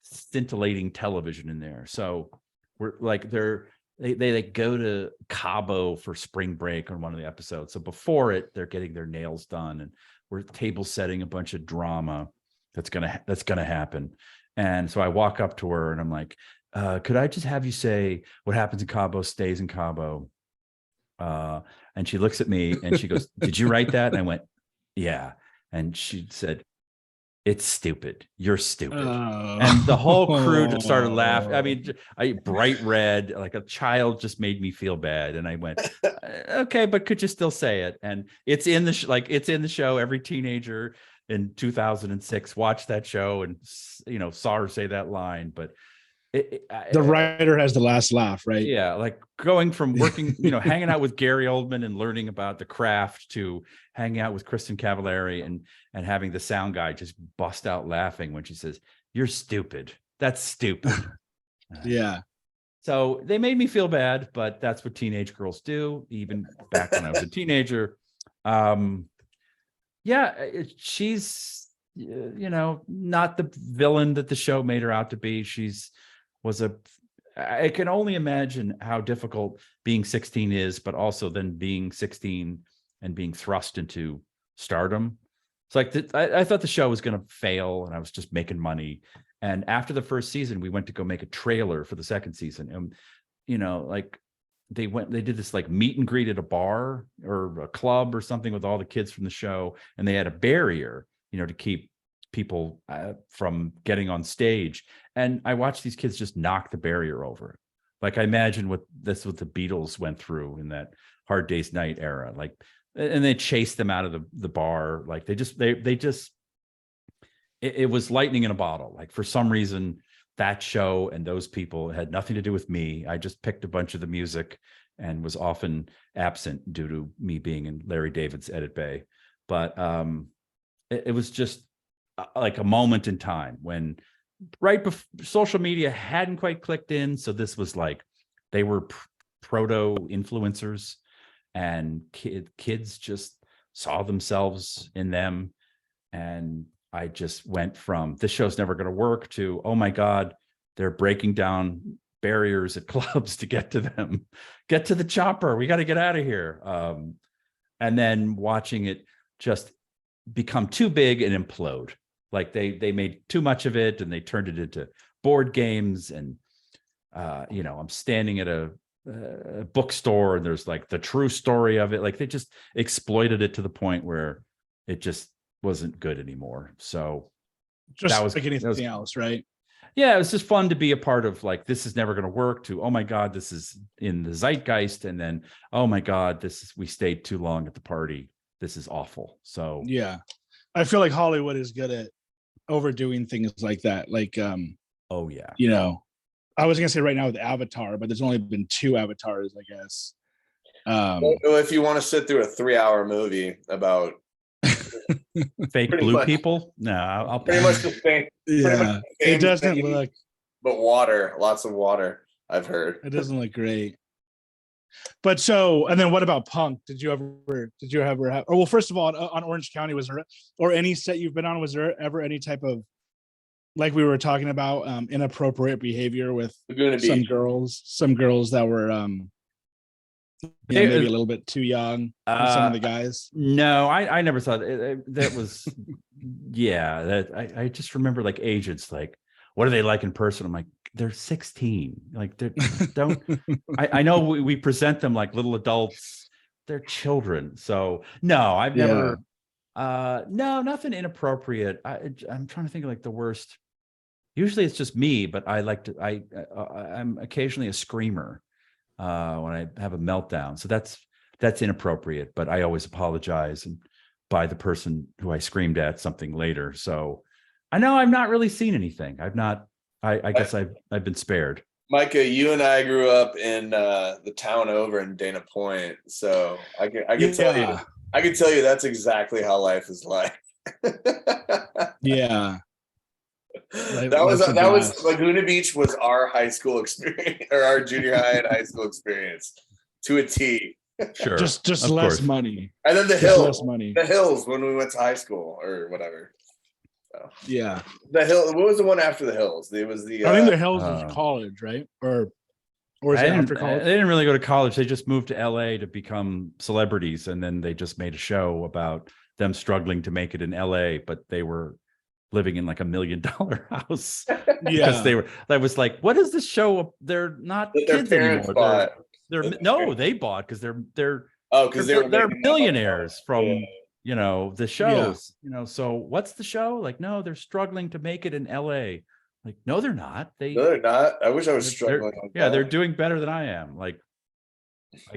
Speaker 2: scintillating television in there. So we're like, they go to Cabo for spring break on one of the episodes. So before it, they're getting their nails done, and we're table setting a bunch of drama that's gonna happen. And so I walk up to her and I'm like, could I just have you say what happens in Cabo stays in Cabo? And she looks at me and she goes, did you write that? And I went, yeah. And she said, it's stupid. You're stupid. And the whole crew just started laughing. I mean, bright red, like a child, just made me feel bad. And I went, okay, but could you still say it? And it's in the it's in the show. Every teenager in 2006 watched that show and saw her say that line. But
Speaker 1: the writer has the last laugh, right?
Speaker 2: Yeah, like going from working, hanging out with Gary Oldman and learning about the craft to hanging out with Kristen Cavallari and having the sound guy just bust out laughing when she says, "You're stupid. That's stupid."
Speaker 1: Yeah.
Speaker 2: So they made me feel bad, but that's what teenage girls do. Even back when I was a teenager. She's not the villain that the show made her out to be. I can only imagine how difficult being 16 is, but also then being 16 and being thrust into stardom. It's like, I thought the show was going to fail and I was just making money. And after the first season, we went to go make a trailer for the second season. And, they did this like meet and greet at a bar or a club or something with all the kids from the show. And they had a barrier, to keep people from getting on stage. And I watched these kids just knock the barrier over. Like, I imagine what the Beatles went through in that Hard Day's Night era. Like, and they chased them out of the bar. Like they just it was lightning in a bottle. Like for some reason, that show and those people had nothing to do with me. I just picked a bunch of the music and was often absent due to me being in Larry David's edit bay. But it was just like a moment in time when right before social media hadn't quite clicked in. So this was like, they were proto influencers, and kids just saw themselves in them. And I just went from this show's never going to work to, oh my God, they're breaking down barriers at clubs to get to them, get to the chopper. We got to get out of here. And then watching it just become too big and implode. Like they made too much of it and they turned it into board games. And, I'm standing at a bookstore and there's like the true story of it. Like they just exploited it to the point where it just wasn't good anymore. So
Speaker 1: Just
Speaker 2: that was
Speaker 1: like anything else, right?
Speaker 2: Yeah, it was just fun to be a part of. Like, this is never going to work, to, oh my God, this is in the zeitgeist. And then, oh my God, we stayed too long at the party. This is awful. So
Speaker 1: yeah, I feel like Hollywood is good at overdoing things like that. Like,
Speaker 2: oh yeah,
Speaker 1: I was gonna say right now with Avatar, but there's only been 2 Avatars, I guess.
Speaker 3: Well, if you want to sit through a 3-hour movie about
Speaker 2: fake blue people, no, I'll
Speaker 3: pretty much the same.
Speaker 1: Yeah, it doesn't look.
Speaker 3: But water, lots of water. I've heard
Speaker 1: It doesn't look great. But so, and then what about Punk? Did you ever have? Or well, first of all, on Orange County, was there, or any set you've been on, was there ever any type of, like we were talking about, inappropriate behavior with some girls that were maybe a little bit too young for some of the guys?
Speaker 2: No, I never thought that was. Yeah, that I just remember like agents like, what are they like in person? I'm like, they're 16. Like they don't. I know we present them like little adults. They're children. So no, I've never. No, nothing inappropriate. I'm trying to think of like the worst. Usually it's just me, but I like to. I'm occasionally a screamer when I have a meltdown. So that's inappropriate. But I always apologize and buy the person who I screamed at something later. So I know I've not really seen anything. I've not. I guess I've been spared.
Speaker 3: Micah, you and I grew up in the town over in Dana Point, so I can tell you that's exactly how life is like.
Speaker 1: Yeah.
Speaker 3: That was Laguna Beach was our high school experience, or our junior high and high school experience to a T.
Speaker 2: Sure,
Speaker 1: just less money.
Speaker 3: And then the hills when we went to high school or whatever. So.
Speaker 1: Yeah,
Speaker 3: the hill. What was the one after the hills? It was the.
Speaker 1: I think the hills was college, right? Or is it after college?
Speaker 2: They didn't really go to college. They just moved to LA to become celebrities, and then they just made a show about them struggling to make it in LA, but they were living in like $1 million house. Because that was like, what is this show? They're not kids anymore. They bought because they're millionaires from the shows. So what's the show? Like, no, they're struggling to make it in LA. Like, no, they're not.
Speaker 3: They're not. I wish I was struggling.
Speaker 2: They're doing better than I am. Like,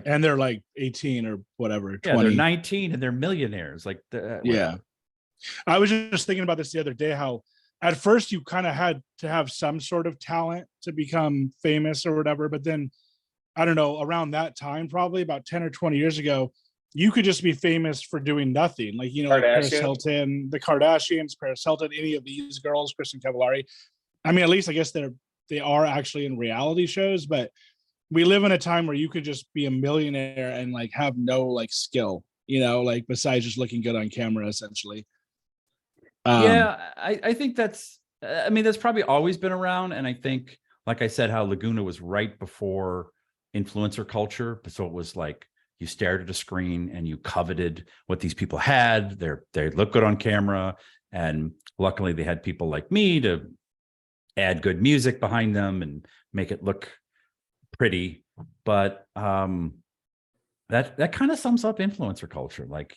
Speaker 1: and they're like 18 or whatever. 20.
Speaker 2: Yeah, they're 19 and they're millionaires. Like,
Speaker 1: yeah. I was just thinking about this the other day, how at first you kind of had to have some sort of talent to become famous or whatever. But then, I don't know, around that time, probably about 10 or 20 years ago, you could just be famous for doing nothing. Like, like Paris Hilton, the Kardashians, Paris Hilton, any of these girls, Kristen Cavallari. I mean, at least I guess they are actually in reality shows, but we live in a time where you could just be a millionaire and like have no like skill, like besides just looking good on camera, essentially.
Speaker 2: I think that's probably always been around. And I think, like I said, how Laguna was right before influencer culture. So it was like, you stared at a screen and you coveted what these people had. They look good on camera. And luckily they had people like me to add good music behind them and make it look pretty. But that kind of sums up influencer culture. Like,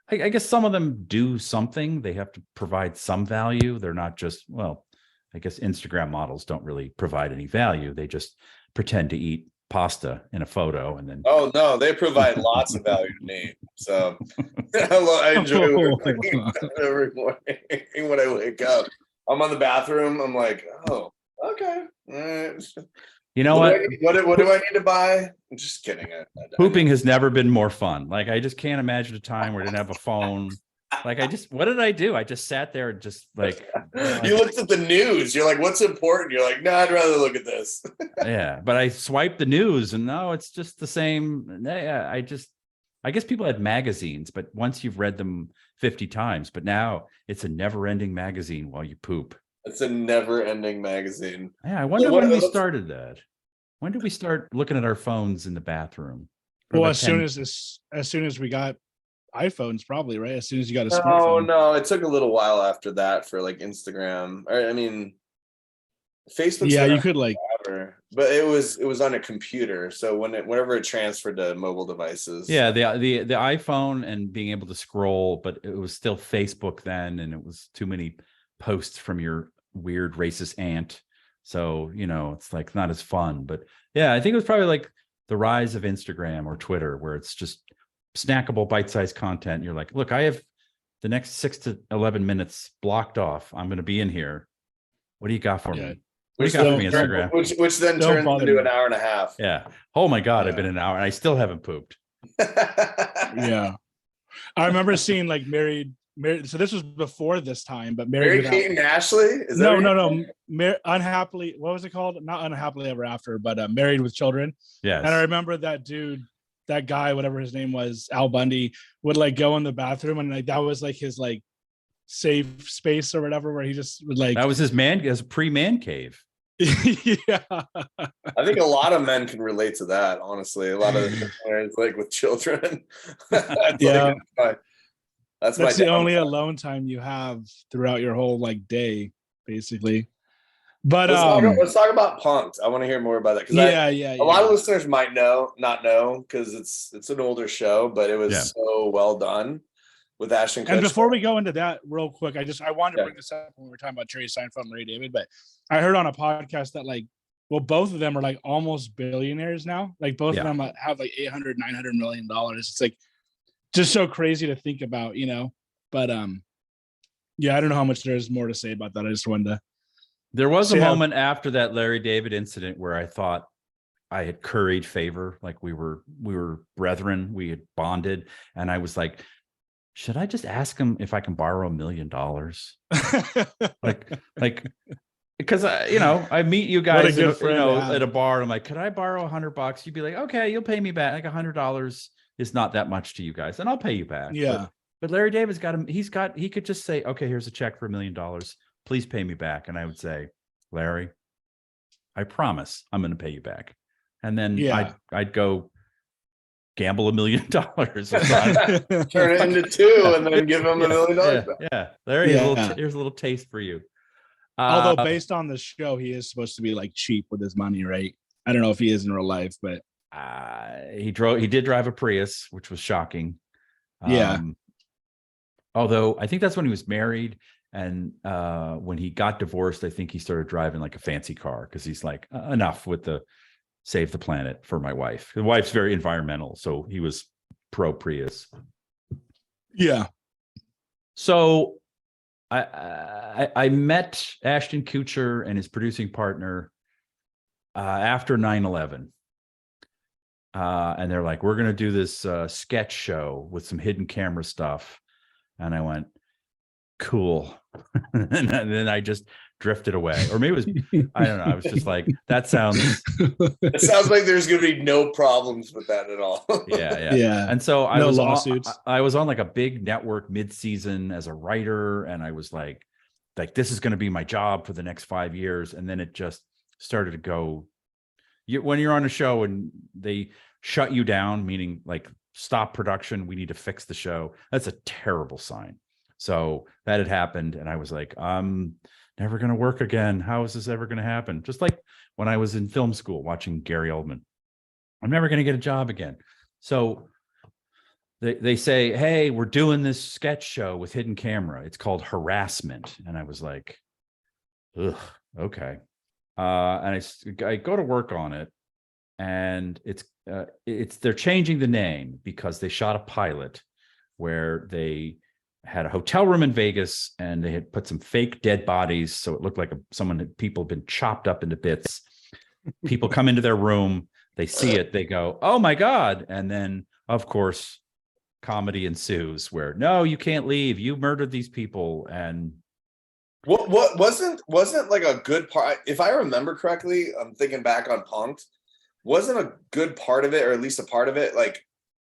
Speaker 2: I guess some of them do something. They have to provide some value. They're not just, I guess Instagram models don't really provide any value. They just pretend to eat pasta in a photo, and then
Speaker 3: Oh no, they provide lots of value to me. So I enjoy working every morning when I wake up. I'm on the bathroom. I'm like, oh, okay. All right.
Speaker 2: you know
Speaker 3: What do I need to buy? I'm just kidding.
Speaker 2: Pooping has never been more fun. Like, I just can't imagine a time where I didn't have a phone. Like, what did I do? I just sat there and just like,
Speaker 3: you looked at the news. You're like, what's important? You're like, no, I'd rather look at this.
Speaker 2: Yeah, but I swiped the news and no, it's just the same. Yeah, I guess people had magazines, but once you've read them 50 times, but now it's a never-ending magazine while you poop.
Speaker 3: It's a never-ending magazine.
Speaker 2: Yeah, I wonder when we started that. When did we start looking at our phones in the bathroom?
Speaker 1: Well, as soon as we got iPhones, probably, right? As soon as you got a smartphone.
Speaker 3: No, it took a little while after that for like Instagram. I mean, Facebook.
Speaker 1: Yeah, you could like,
Speaker 3: but it was on a computer. So whenever it transferred to mobile devices.
Speaker 2: Yeah, the iPhone and being able to scroll, but it was still Facebook then, and it was too many posts from your weird racist aunt. So, it's like not as fun. But yeah, I think it was probably like the rise of Instagram or Twitter, where it's just snackable, bite-sized content. You're like, look, I have the next 6 to 11 minutes blocked off. I'm going to be in here. What do you got for me? What do you got for me, Instagram?
Speaker 3: Which then turns into an hour and a half.
Speaker 2: Yeah. Oh my God, I've been an hour and I still haven't pooped.
Speaker 1: Yeah. I remember seeing like married. So this was before this time, but
Speaker 3: Mary-Kate and Ashley?
Speaker 1: No. Unhappily, what was it called? Not Unhappily Ever After, but Married with Children.
Speaker 2: Yes.
Speaker 1: And I remember that dude, that guy, whatever his name was, Al Bundy, would like go in the bathroom, and like that was like his like safe space or whatever, where he just would like,
Speaker 2: that was his pre-man cave.
Speaker 1: Yeah.
Speaker 3: I think a lot of men can relate to that, honestly. A lot of like with children.
Speaker 1: Yeah.
Speaker 3: That's
Speaker 1: the only alone time you have throughout your whole like day, basically. But
Speaker 3: let's talk about Punk'd. I want to hear more about that, because
Speaker 1: a
Speaker 3: lot of listeners might not know, because it's an older show, but it was so well done with Ashton Kutcher.
Speaker 1: And before we go into that real quick, I wanted to bring this up when we were talking about Jerry Seinfeld and Larry David, but I heard on a podcast that like, well, both of them are like almost billionaires now. Like both of them have like $800-900 million. It's like just so crazy to think about, but yeah, I don't know how much there's more to say about that. I just wanted to.
Speaker 2: There was a moment after that Larry David incident where I thought I had curried favor, like we were brethren, we had bonded, and I was like, should I just ask him if I can borrow $1 million? like, because I meet you guys at a bar. And I'm like, could I borrow $100? You'd be like, okay, you'll pay me back. Like $100 is not that much to you guys, and I'll pay you back.
Speaker 1: Yeah.
Speaker 2: But Larry David's got him. He could just say, okay, here's a check for $1 million. Please pay me back. And I would say, Larry, I promise I'm going to pay you back. And then I'd go gamble $1 million.
Speaker 3: Turn it into 2 and then give him $1 million.
Speaker 2: Yeah. Larry, here's a little taste for you.
Speaker 1: Although based on the show, he is supposed to be like cheap with his money, right? I don't know if he is in real life, but
Speaker 2: he did drive a Prius, which was shocking. Although I think that's when he was married, and when he got divorced, I think he started driving like a fancy car, because he's like, enough with the save the planet for my wife. The wife's very environmental, so he was pro Prius.
Speaker 1: Yeah.
Speaker 2: So I met Ashton Kutcher and his producing partner after 9/11. And they're like, we're going to do this sketch show with some hidden camera stuff. And I went, cool. And then I just drifted away. Or maybe it was, I don't know. I was just like, that sounds.
Speaker 3: It sounds like there's going to be no problems with that at all.
Speaker 2: Yeah. And so I was on like a big network mid-season as a writer. And I was like, this is going to be my job for the next 5 years. And then it just started to go. When you're on a show and they shut you down, meaning like stop production, we need to fix the show, that's a terrible sign. So that had happened, and I was like, I'm never going to work again. How is this ever going to happen? Just like when I was in film school watching Gary Oldman, I'm never going to get a job again. So they say, hey, we're doing this sketch show with hidden camera. It's called Harassment. And I was like, ugh, okay. And I go to work on it, and they're changing the name because they shot a pilot where they had a hotel room in Vegas and they had put some fake dead bodies, so it looked like people had been chopped up into bits. People come into their room, they see it, they go, "Oh my God!" And then, of course, comedy ensues where, "No, you can't leave. You murdered these people." And
Speaker 3: what wasn't like a good part, if I remember correctly, I'm thinking back on Punk'd, wasn't a good part of it, or at least a part of it, like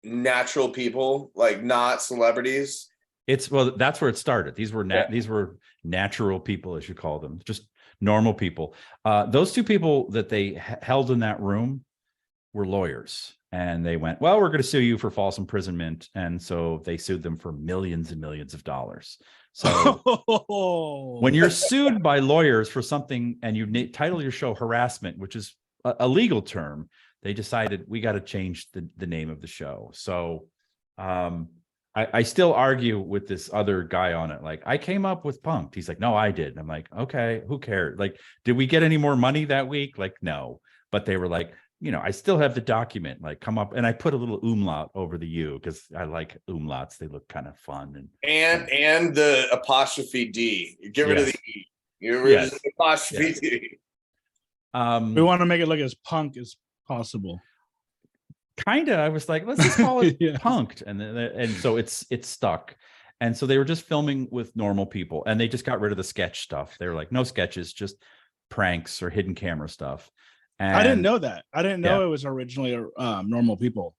Speaker 3: natural people, like not celebrities?
Speaker 2: Well, that's where it started. These were these were natural people, as you call them, just normal people. Those two people that they held in that room were lawyers, and they went, "Well, we're going to sue you for false imprisonment," and so they sued them for millions and millions of dollars. So when you're sued by lawyers for something and you title your show harassment, which is a legal term, they decided we got to change the name of the show. So I still argue with this other guy on it. Like, I came up with Punk'd. He's like, "No, I did." And I'm like, okay, who cares? Like, did we get any more money that week? Like, no. But they were like, I still have the document, like, come up. And I put a little umlaut over the U because I like umlauts. They look kind of fun.
Speaker 3: And the apostrophe D. You get rid of the E. You're rid of the apostrophe D.
Speaker 1: We want to make it look as punk as possible.
Speaker 2: Kind of. I was like, let's just call it Punk'd. And so it's stuck. And so they were just filming with normal people, and they just got rid of the sketch stuff. They were like, no sketches, just pranks or hidden camera stuff. And
Speaker 1: I didn't know that. I didn't know it was originally normal people.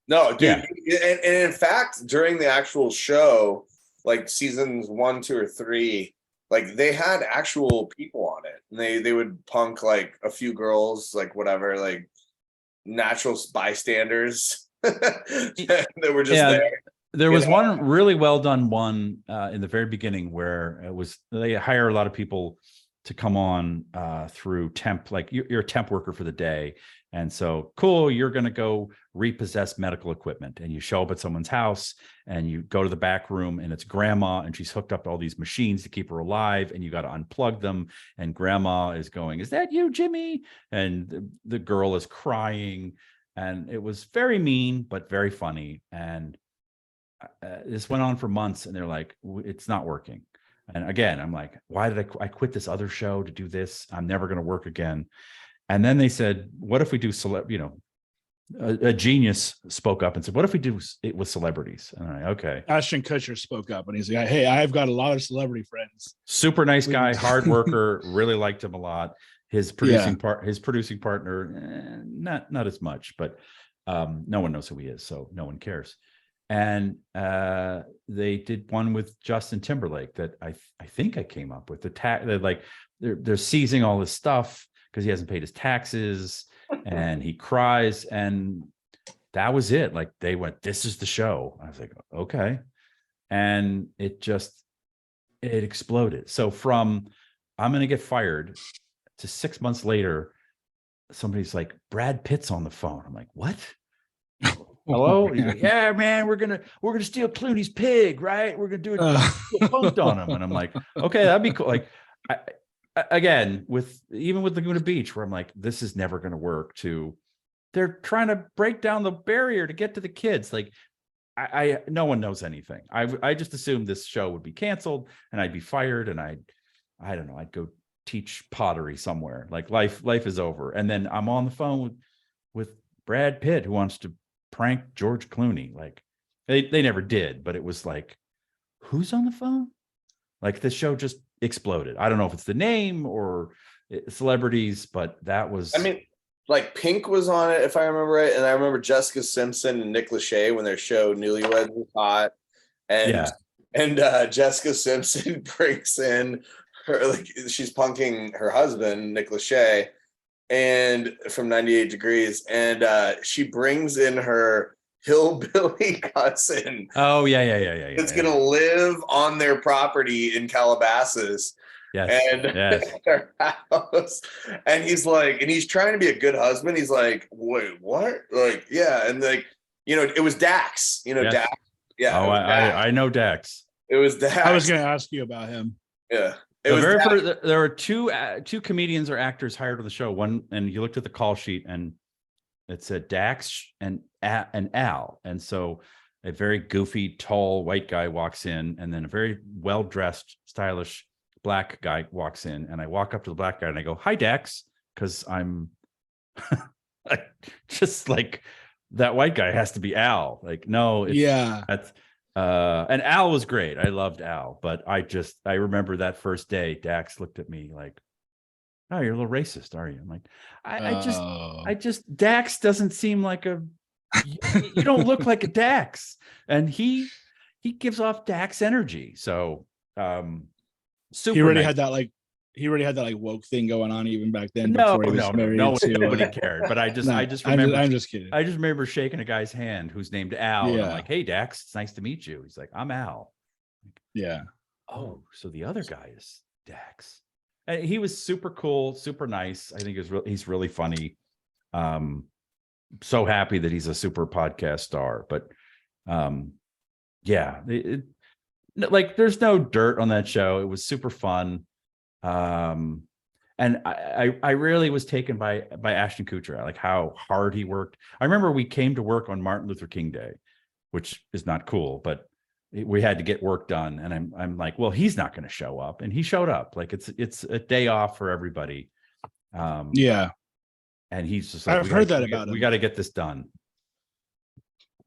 Speaker 3: No, dude. Yeah. And in fact, during the actual show, like seasons 1, 2, or 3, like they had actual people on it. And they would punk like a few girls, like whatever, like natural bystanders that were just there.
Speaker 2: There was one really well done one in the very beginning where they hire a lot of people to come on through temp, like you're a temp worker for the day. And so, cool, you're going to go repossess medical equipment, and you show up at someone's house and you go to the back room and it's grandma, and she's hooked up to all these machines to keep her alive, and you got to unplug them. And grandma is going, "Is that you, Jimmy?" And the girl is crying, and it was very mean, but very funny. And this went on for months, and they're like, "It's not working." And again, I'm like, why did I quit this other show to do this? I'm never going to work again. And then they said, what if we do a genius spoke up and said, what if we do it with celebrities? And I'm like, okay.
Speaker 1: Ashton Kutcher spoke up and he's like, "Hey, I've got a lot of celebrity friends."
Speaker 2: Super nice guy, hard worker, really liked him a lot. His producing partner, not as much, but no one knows who he is, so no one cares. And they did one with Justin Timberlake that I think I came up with. They're seizing all his stuff because he hasn't paid his taxes, and he cries, and that was it. Like, they went, "This is the show." I was like, okay, and it exploded. So from "I'm going to get fired" to 6 months later, somebody's like, "Brad Pitt's on the phone." I'm like, what? Hello? He's like, "Yeah, man, we're gonna steal Clooney's pig, right? We're gonna do a Punk'd on him." And I'm like, okay, that'd be cool. Like, again, even with Laguna Beach, where I'm like, this is never gonna work. They're trying to break down the barrier to get to the kids. Like, no one knows anything. I just assumed this show would be canceled and I'd be fired, and I don't know, I'd go teach pottery somewhere. Like, life is over. And then I'm on the phone with Brad Pitt, who wants to prank George Clooney. Like, they never did, but it was like, who's on the phone? Like, the show just exploded. I don't know if it's the name or celebrities, but that was,
Speaker 3: I mean, like, Pink was on it, if I remember right. And I remember Jessica Simpson and Nick Lachey, when their show Newlyweds was hot. And Jessica Simpson brings in her, like, she's punking her husband, Nick Lachey, and from 98 Degrees, and she brings in her hillbilly cousin.
Speaker 2: Oh yeah.
Speaker 3: It's gonna live on their property in Calabasas.
Speaker 2: Yes.
Speaker 3: And their house. And he's like, and he's trying to be a good husband. He's like, "Wait, what?" Like, yeah, and like, it was Dax. Yes. Dax. Yeah.
Speaker 2: Oh, I know Dax.
Speaker 3: It was Dax.
Speaker 1: I was gonna ask you about him.
Speaker 3: Yeah.
Speaker 2: There were two comedians or actors hired on the show. One, and you looked at the call sheet, and It's a Dax and Al. And so a very goofy, tall white guy walks in, and then a very well-dressed, stylish black guy walks in. And I walk up to the black guy and I go, "Hi, Dax," because I'm just like, that white guy has to be Al. Like, no, that's and Al was great. I loved Al, but I remember that first day, Dax looked at me like, "Oh, you're a little racist, are you?" I'm like, I just Dax doesn't seem like you don't look like a Dax. And he gives off Dax energy. So super
Speaker 1: he already
Speaker 2: nice.
Speaker 1: had that like woke thing going on even back then.
Speaker 2: No,
Speaker 1: before he was married to,
Speaker 2: nobody cared. But I just remember
Speaker 1: I'm just kidding.
Speaker 2: I just remember shaking a guy's hand who's named Al. And I'm like, "Hey, Dax, it's nice to meet you." He's like, "I'm Al."
Speaker 1: Yeah.
Speaker 2: Oh, so the other guy is Dax. And he was super cool, super nice. I think he's really funny. So happy that he's a super podcast star. But yeah, like there's no dirt on that show. It was super fun. And I really was taken by Ashton Kutcher, like how hard he worked. I remember we came to work on Martin Luther King Day, which is not cool, but we had to get work done. And I'm like, well, he's not going to show up. And he showed up. Like it's a day off for everybody.
Speaker 1: Yeah.
Speaker 2: And he's just like,
Speaker 1: I've heard that about him.
Speaker 2: We got to get this done.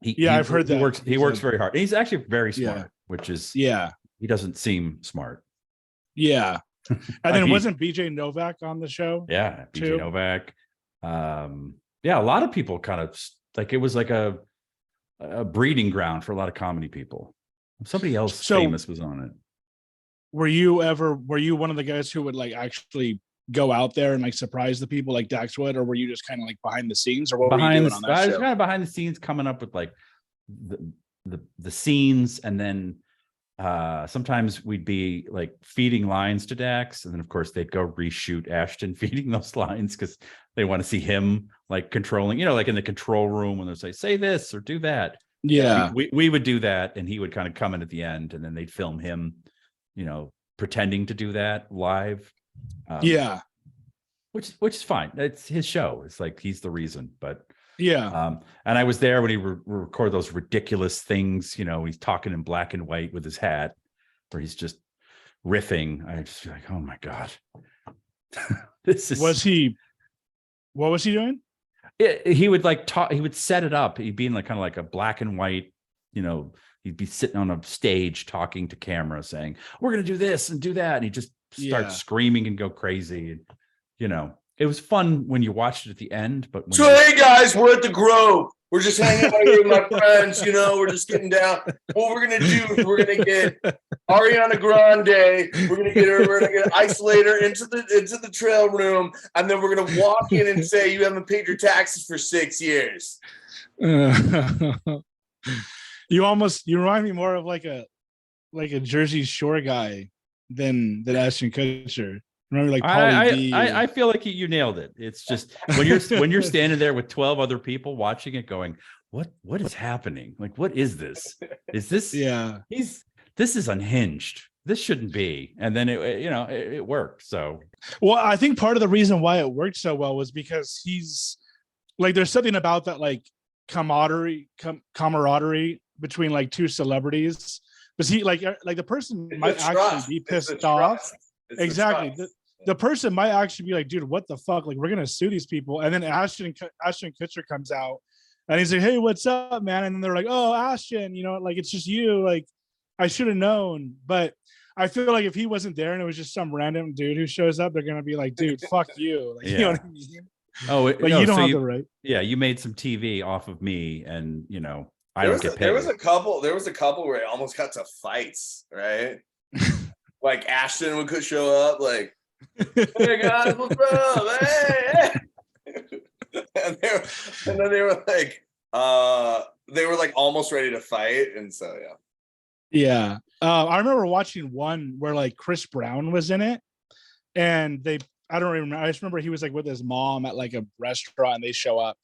Speaker 1: I've heard that.
Speaker 2: He works very hard. And he's actually very smart, which is, he doesn't seem smart.
Speaker 1: Yeah. And then wasn't BJ Novak on the show?
Speaker 2: Yeah. BJ
Speaker 1: too?
Speaker 2: Novak. Yeah. A lot of people kind of like, it was like a breeding ground for a lot of comedy people. Somebody else famous was on it.
Speaker 1: Were you one of the guys who would like actually go out there and like surprise the people like Dax would, or were you just kind of like behind the scenes, or what were you doing on that show?
Speaker 2: I was kind of behind the scenes, coming up with like the scenes, and then sometimes we'd be like feeding lines to Dax, and then of course they'd go reshoot Ashton feeding those lines because they want to see him like controlling, like in the control room when they say this or do that.
Speaker 1: Yeah,
Speaker 2: we would do that, and he would kind of come in at the end, and then they'd film him, pretending to do that live. Which is fine. It's his show. It's like he's the reason. But and I was there when he record those ridiculous things. He's talking in black and white with his hat, where he's just riffing. I just feel like, oh my god, this is.
Speaker 1: What was he doing?
Speaker 2: He would like talk. He would set it up. He'd be in like kind of like a black and white. He'd be sitting on a stage talking to camera, saying, "We're gonna do this and do that," and he just start screaming and go crazy. And, it was fun when you watched it at the end. But
Speaker 3: hey guys, we're at the Grove. We're just hanging out here with my friends. We're just getting down. What we're gonna do is we're gonna get Ariana Grande. We're gonna get her. We're gonna get isolate her into the trail room, and then we're gonna walk in and say, "You haven't paid your taxes for 6 years."
Speaker 1: You remind me more of like a Jersey Shore guy than Ashton Kutcher. Remember, like Pauly D.
Speaker 2: I feel like you nailed it. It's just when you're standing there with 12 other people watching it, going, what is happening? Like, what is this? Is this?
Speaker 1: Yeah.
Speaker 2: This is unhinged. This shouldn't be. And then it worked. So,
Speaker 1: well, I think part of the reason why it worked so well was because he's like, there's something about that like camaraderie between like two celebrities. But he like the person might actually be pissed off. Exactly. The person might actually be like, dude, what the fuck? Like, we're gonna sue these people. And then Ashton Kutcher comes out and he's like, hey, what's up, man? And then they're like, oh, Ashton, like it's just you. Like, I should have known. But I feel like if he wasn't there and it was just some random dude who shows up, they're gonna be like, dude, fuck you. Like, you know what I mean?
Speaker 2: Oh,
Speaker 1: you don't have the right.
Speaker 2: Yeah, you made some TV off of me, and I don't get paid.
Speaker 3: There was a couple where it almost got to fights, right? Like Ashton would show up, like, "Hey guys, what's up? Hey!" and then they were like almost ready to fight, and so
Speaker 1: yeah. I remember watching one where like Chris Brown was in it, and I don't remember. I just remember he was like with his mom at like a restaurant, and they show up,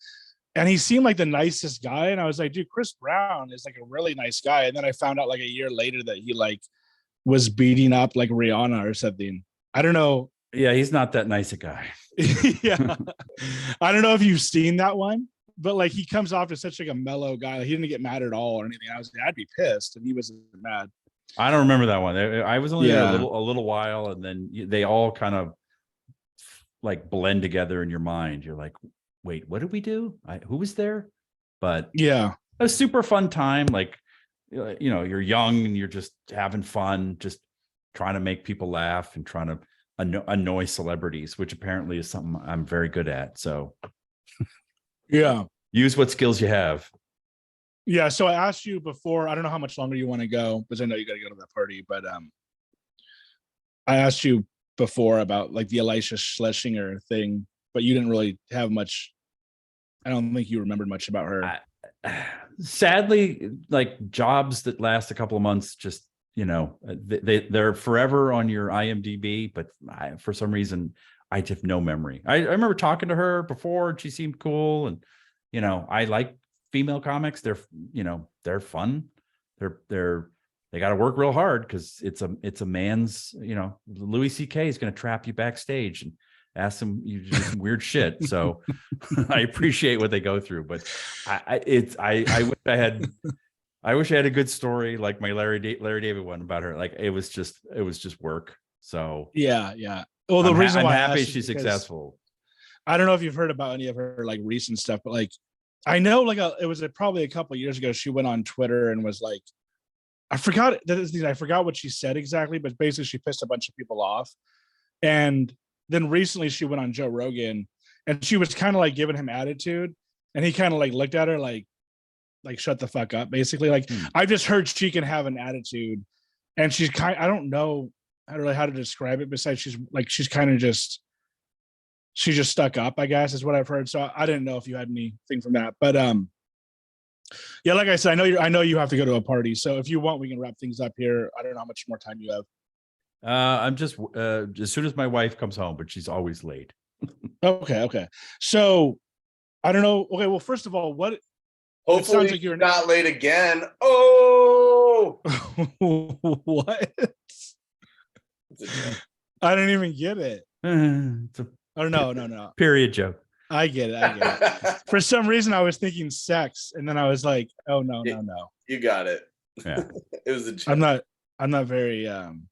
Speaker 1: and he seemed like the nicest guy, and I was like, dude, Chris Brown is like a really nice guy. And then I found out like a year later that he like was beating up like Rihanna or something. I don't know.
Speaker 2: Yeah, he's not that nice a guy.
Speaker 1: Yeah. I don't know if you've seen that one. but like he comes off as such like a mellow guy. Like, he didn't get mad at all or anything. I'd be pissed, and he wasn't mad.
Speaker 2: I don't remember that one. I was only there
Speaker 1: Yeah.
Speaker 2: a little while, and then they all kind of like blend together in your mind. You're like, wait, what did we do? Who was there? But
Speaker 1: Yeah,
Speaker 2: a super fun time. Like, you know, you're young and you're just having fun, just trying to make people laugh and trying to annoy celebrities, which apparently is something I'm very good at. So
Speaker 1: yeah,
Speaker 2: use what skills you have.
Speaker 1: yeah. So I asked you before. I don't know how much longer you want to go because I know you got to go to that party. But I asked you before about like the Elisha Schlesinger thing, but you didn't really have much. I don't think you remembered much about her.
Speaker 2: Sadly, like jobs that last a couple of months, just, you know, they're forever on your IMDb, but for some reason I have no memory. I remember talking to her before, and she seemed cool, and you know, I like female comics. They're, you know, they're fun. They got to work real hard because it's a man's, you know, Louis C.K. is going to trap you backstage and ask them you do some weird shit. So I appreciate what they go through, but I wish I had a good story like my Larry David one about her. Like it was just work. So
Speaker 1: yeah. Well, the reason why
Speaker 2: I'm happy she's successful.
Speaker 1: I don't know if you've heard about any of her like recent stuff, but like I know like it was probably a couple of years ago. She went on Twitter and was like, I forgot what she said exactly, but basically she pissed a bunch of people off. And then recently she went on Joe Rogan and she was kind of like giving him attitude, and he kind of like looked at her like shut the fuck up, basically. Like I've just heard she can have an attitude, and she's I don't know how to describe it besides she's kind of just stuck up, I guess, is what I've heard. So I didn't know if you had anything from that, but yeah, like I said, I know you have to go to a party, so if you want, we can wrap things up here. I don't know how much more time you have.
Speaker 2: I'm just as soon as my wife comes home, but she's always late.
Speaker 1: Okay. So I don't know. Okay, well, first of all, what?
Speaker 3: Hopefully, like you're not late again. Oh,
Speaker 1: what? I didn't even get it. Oh no.
Speaker 2: Period joke.
Speaker 1: I get it. For some reason, I was thinking sex, and then I was like, "Oh no."
Speaker 3: You got it.
Speaker 2: Yeah,
Speaker 3: it was a joke.
Speaker 1: I'm not very I'm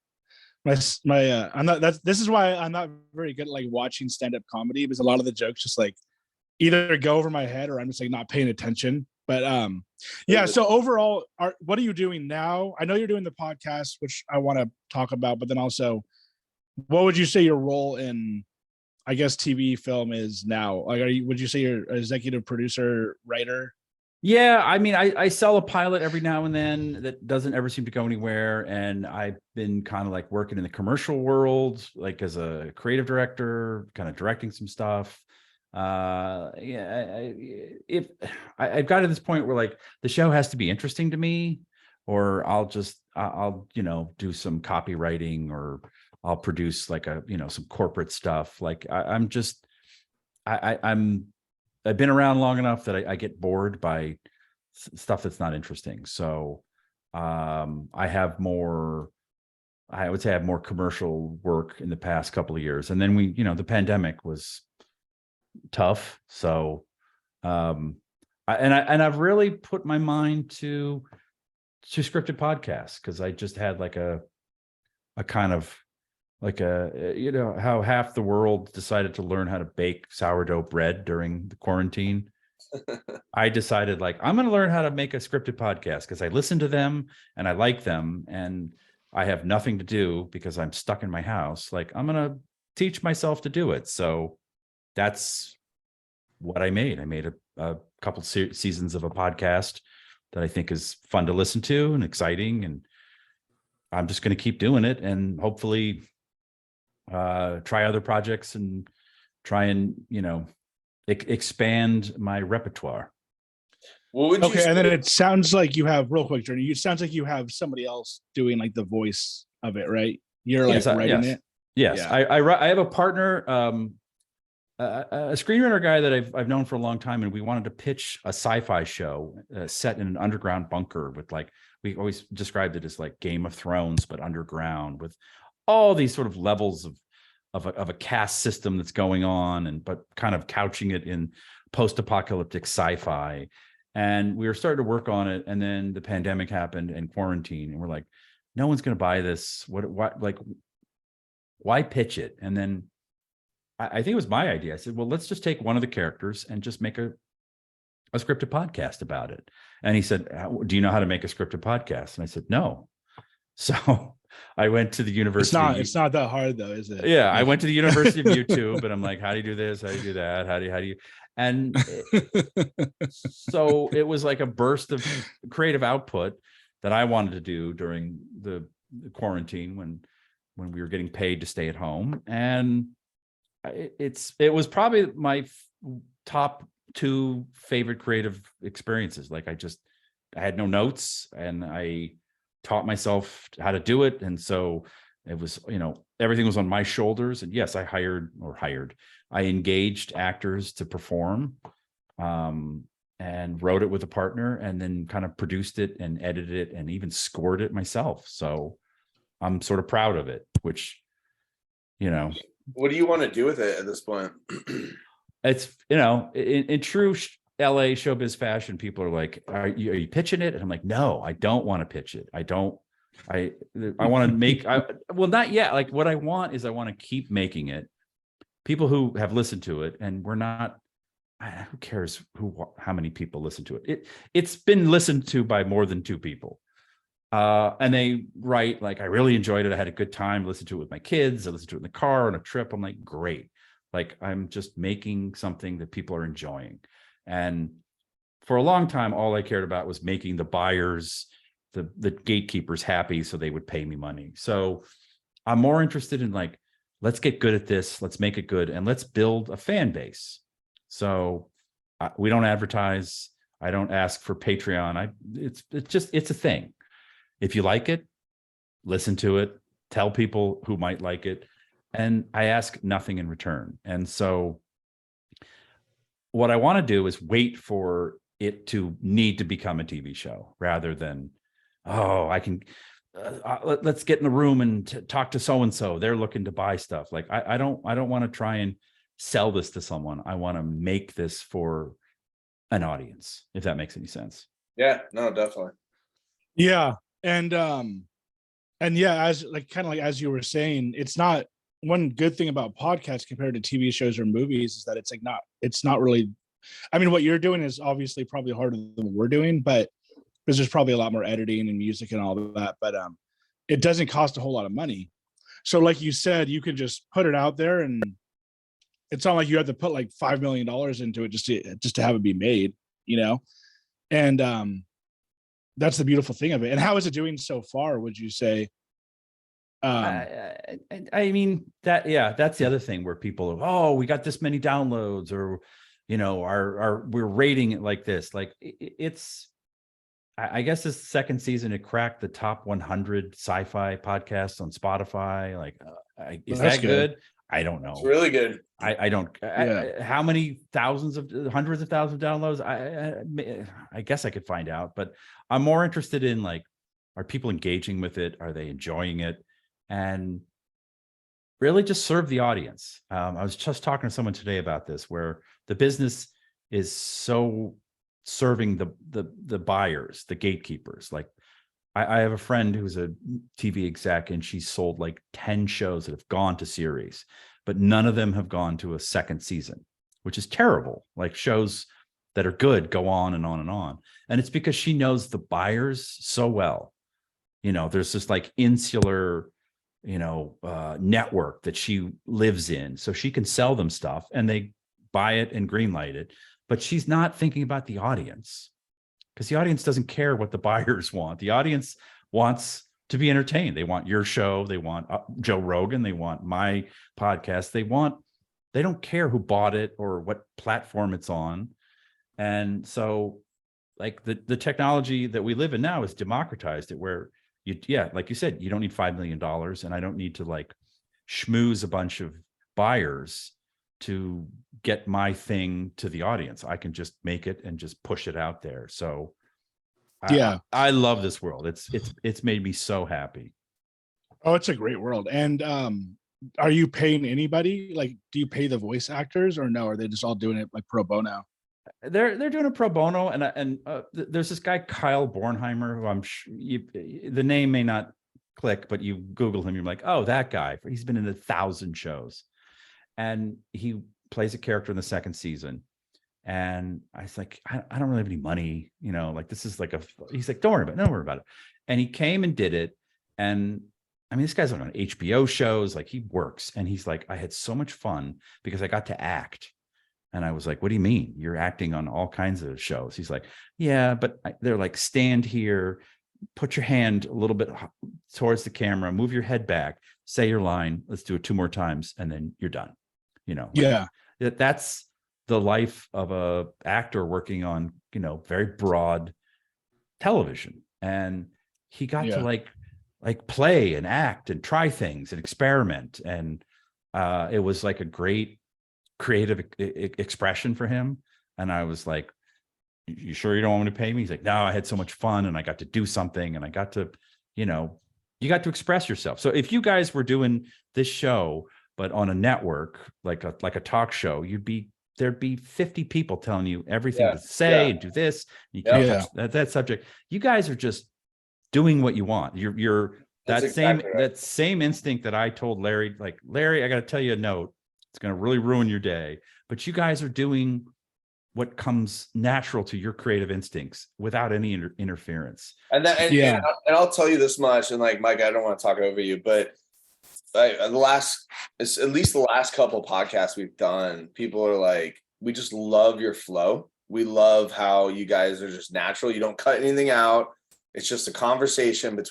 Speaker 1: not. This is why I'm not very good at like watching stand-up comedy, because a lot of the jokes just like either go over my head or I'm just like not paying attention. But yeah. So overall, what are you doing now? I know you're doing the podcast, which I want to talk about, but then also, what would you say your role in, I guess, TV film is now? Like, would you say you're an executive producer, writer?
Speaker 2: Yeah, I mean, I sell a pilot every now and then that doesn't ever seem to go anywhere. And I've been kind of like working in the commercial world, like as a creative director, kind of directing some stuff. Yeah, I've got to this point where like the show has to be interesting to me, or I'll you know, do some copywriting, or I'll produce like some corporate stuff. Like I've been around long enough that I get bored by stuff that's not interesting. So I would say I have more commercial work in the past couple of years. And then the pandemic was tough. So I've really put my mind to scripted podcasts, because I just had like a kind of like how half the world decided to learn how to bake sourdough bread during the quarantine. I decided like, I'm going to learn how to make a scripted podcast because I listen to them and I like them, and I have nothing to do because I'm stuck in my house. Like, I'm going to teach myself to do it. So that's what I made. I made a couple seasons of a podcast that I think is fun to listen to and exciting. And I'm just going to keep doing it, and hopefully try other projects and try and expand my repertoire.
Speaker 1: Okay, and then it sounds like you have, real quick, Journey, it sounds like you have somebody else doing like the voice of it, right? You're like writing it.
Speaker 2: Yes, yeah. I have a partner, a screenwriter guy that I've known for a long time, and we wanted to pitch a sci-fi show set in an underground bunker with, like, we always described it as like Game of Thrones but underground, with all these sort of levels of a caste system that's going on, but kind of couching it in post-apocalyptic sci-fi, and we were starting to work on it, and then the pandemic happened and quarantine, and we're like, no one's going to buy this. What, like, why pitch it? And then I think it was my idea. I said, well, let's just take one of the characters and just make a scripted podcast about it. And he said, do you know how to make a scripted podcast? And I said, no. So I went to the university.
Speaker 1: It's not that hard though, is it?
Speaker 2: Yeah. I went to the University of YouTube, and I'm like, how do you do this? How do you do that? How do you, and so it was like a burst of creative output that I wanted to do during the quarantine when we were getting paid to stay at home. And it was probably my top 2 favorite creative experiences. Like I had no notes, and I taught myself how to do it. And so it was, everything was on my shoulders. And yes, I engaged actors to perform, and wrote it with a partner, and then kind of produced it and edited it and even scored it myself. So I'm sort of proud of it, which,
Speaker 3: What do you want to do with it at this point?
Speaker 2: It's, in true LA showbiz fashion, people are like, are you pitching it? And I'm like, no, I don't want to pitch it. I want to make, well, not yet. Like what I want is I want to keep making it. People who have listened to it, and we're not, who cares how many people listen to it? It's been listened to by more than 2 people. And they write like, I really enjoyed it. I had a good time. Listened to it with my kids. I listened to it in the car on a trip. I'm like, great. Like I'm just making something that people are enjoying. And for a long time, all I cared about was making the buyers, the gatekeepers happy so they would pay me money. So I'm more interested in like, let's get good at this. Let's make it good. And let's build a fan base. So we don't advertise. I don't ask for Patreon. It's a thing. If you like it, listen to it, tell people who might like it. And I ask nothing in return. And so what I want to do is wait for it to need to become a TV show rather than, I can, let's get in the room and talk to so-and-so. They're looking to buy stuff. Like, I don't want to try and sell this to someone. I want to make this for an audience, if that makes any sense.
Speaker 3: Yeah, no, definitely.
Speaker 1: Yeah. And yeah, as you were saying, it's not, one good thing about podcasts compared to TV shows or movies is that it's not really, I mean, what you're doing is obviously probably harder than what we're doing, but because there's probably a lot more editing and music and all of that, but it doesn't cost a whole lot of money. So like you said, you could just put it out there, and it's not like you have to put like $5 million into it just to have it be made, and that's the beautiful thing of it. And how is it doing so far, would you say?
Speaker 2: I mean, that's the other thing where people are, we got this many downloads, or we're rating it like this. Like it's, I guess this second season it cracked the top 100 sci-fi podcasts on Spotify. Like, is that good? I don't know.
Speaker 3: It's really good.
Speaker 2: I don't. How many hundreds of thousands of downloads? I guess I could find out, but I'm more interested in like, are people engaging with it? Are they enjoying it? And really just serve the audience. I was just talking to someone today about this, where the business is so serving the buyers, the gatekeepers. Like I have a friend who's a TV exec, and she sold like 10 shows that have gone to series, but none of them have gone to a second season, which is terrible. Like shows that are good go on and on and on. And it's because she knows the buyers so well. There's this like insular, network that she lives in, so she can sell them stuff and they buy it and greenlight it. But she's not thinking about the audience, because the audience doesn't care what the buyers want. The audience wants to be entertained. They want your show. They want Joe Rogan. They want my podcast. They don't care who bought it or what platform it's on. And so like the technology that we live in now has democratized it, where like you said, you don't need $5 million, and I don't need to like schmooze a bunch of buyers to get my thing to the audience. I can just make it and just push it out there. So I love this world. It's made me so happy.
Speaker 1: Oh, it's a great world. And are you paying anybody? Like, do you pay the voice actors, or no? Are they just all doing it like pro bono?
Speaker 2: they're doing a pro bono, and there's this guy Kyle Bornheimer who the name may not click, but you Google him, you're like, oh, that guy. He's been in 1,000 shows, and he plays a character in the second season. And I was like, I don't really have any money, like this is like he's like, don't worry about it. And he came and did it. And I mean, this guy's on HBO shows, like he works. And he's like, I had so much fun because I got to act. And I was like, what do you mean? You're acting on all kinds of shows. He's like, yeah, but they're like, stand here, put your hand a little bit towards the camera, move your head back, say your line. Let's do it 2 more times. And then you're done.
Speaker 1: Yeah.
Speaker 2: That's the life of a actor working on, very broad television. And he got to like play and act and try things and experiment. And it was like a great creative expression for him. And I was like, you sure you don't want me to pay me? He's like, no, I had so much fun and I got to do something and I got to, you got to express yourself. So if you guys were doing this show, but on a network, like a talk show, there'd be 50 people telling you everything to say and do this. You can't touch that subject. You guys are just doing what you want. You're that same instinct that I told Larry, like, Larry, I got to tell you a note. It's going to really ruin your day. But you guys are doing what comes natural to your creative instincts without any interference.
Speaker 3: And I'll tell you this much, and like, Mike, I don't want to talk over you, but at least the last couple podcasts we've done, people are like, we just love your flow. We love how you guys are just natural. You don't cut anything out. It's just a conversation with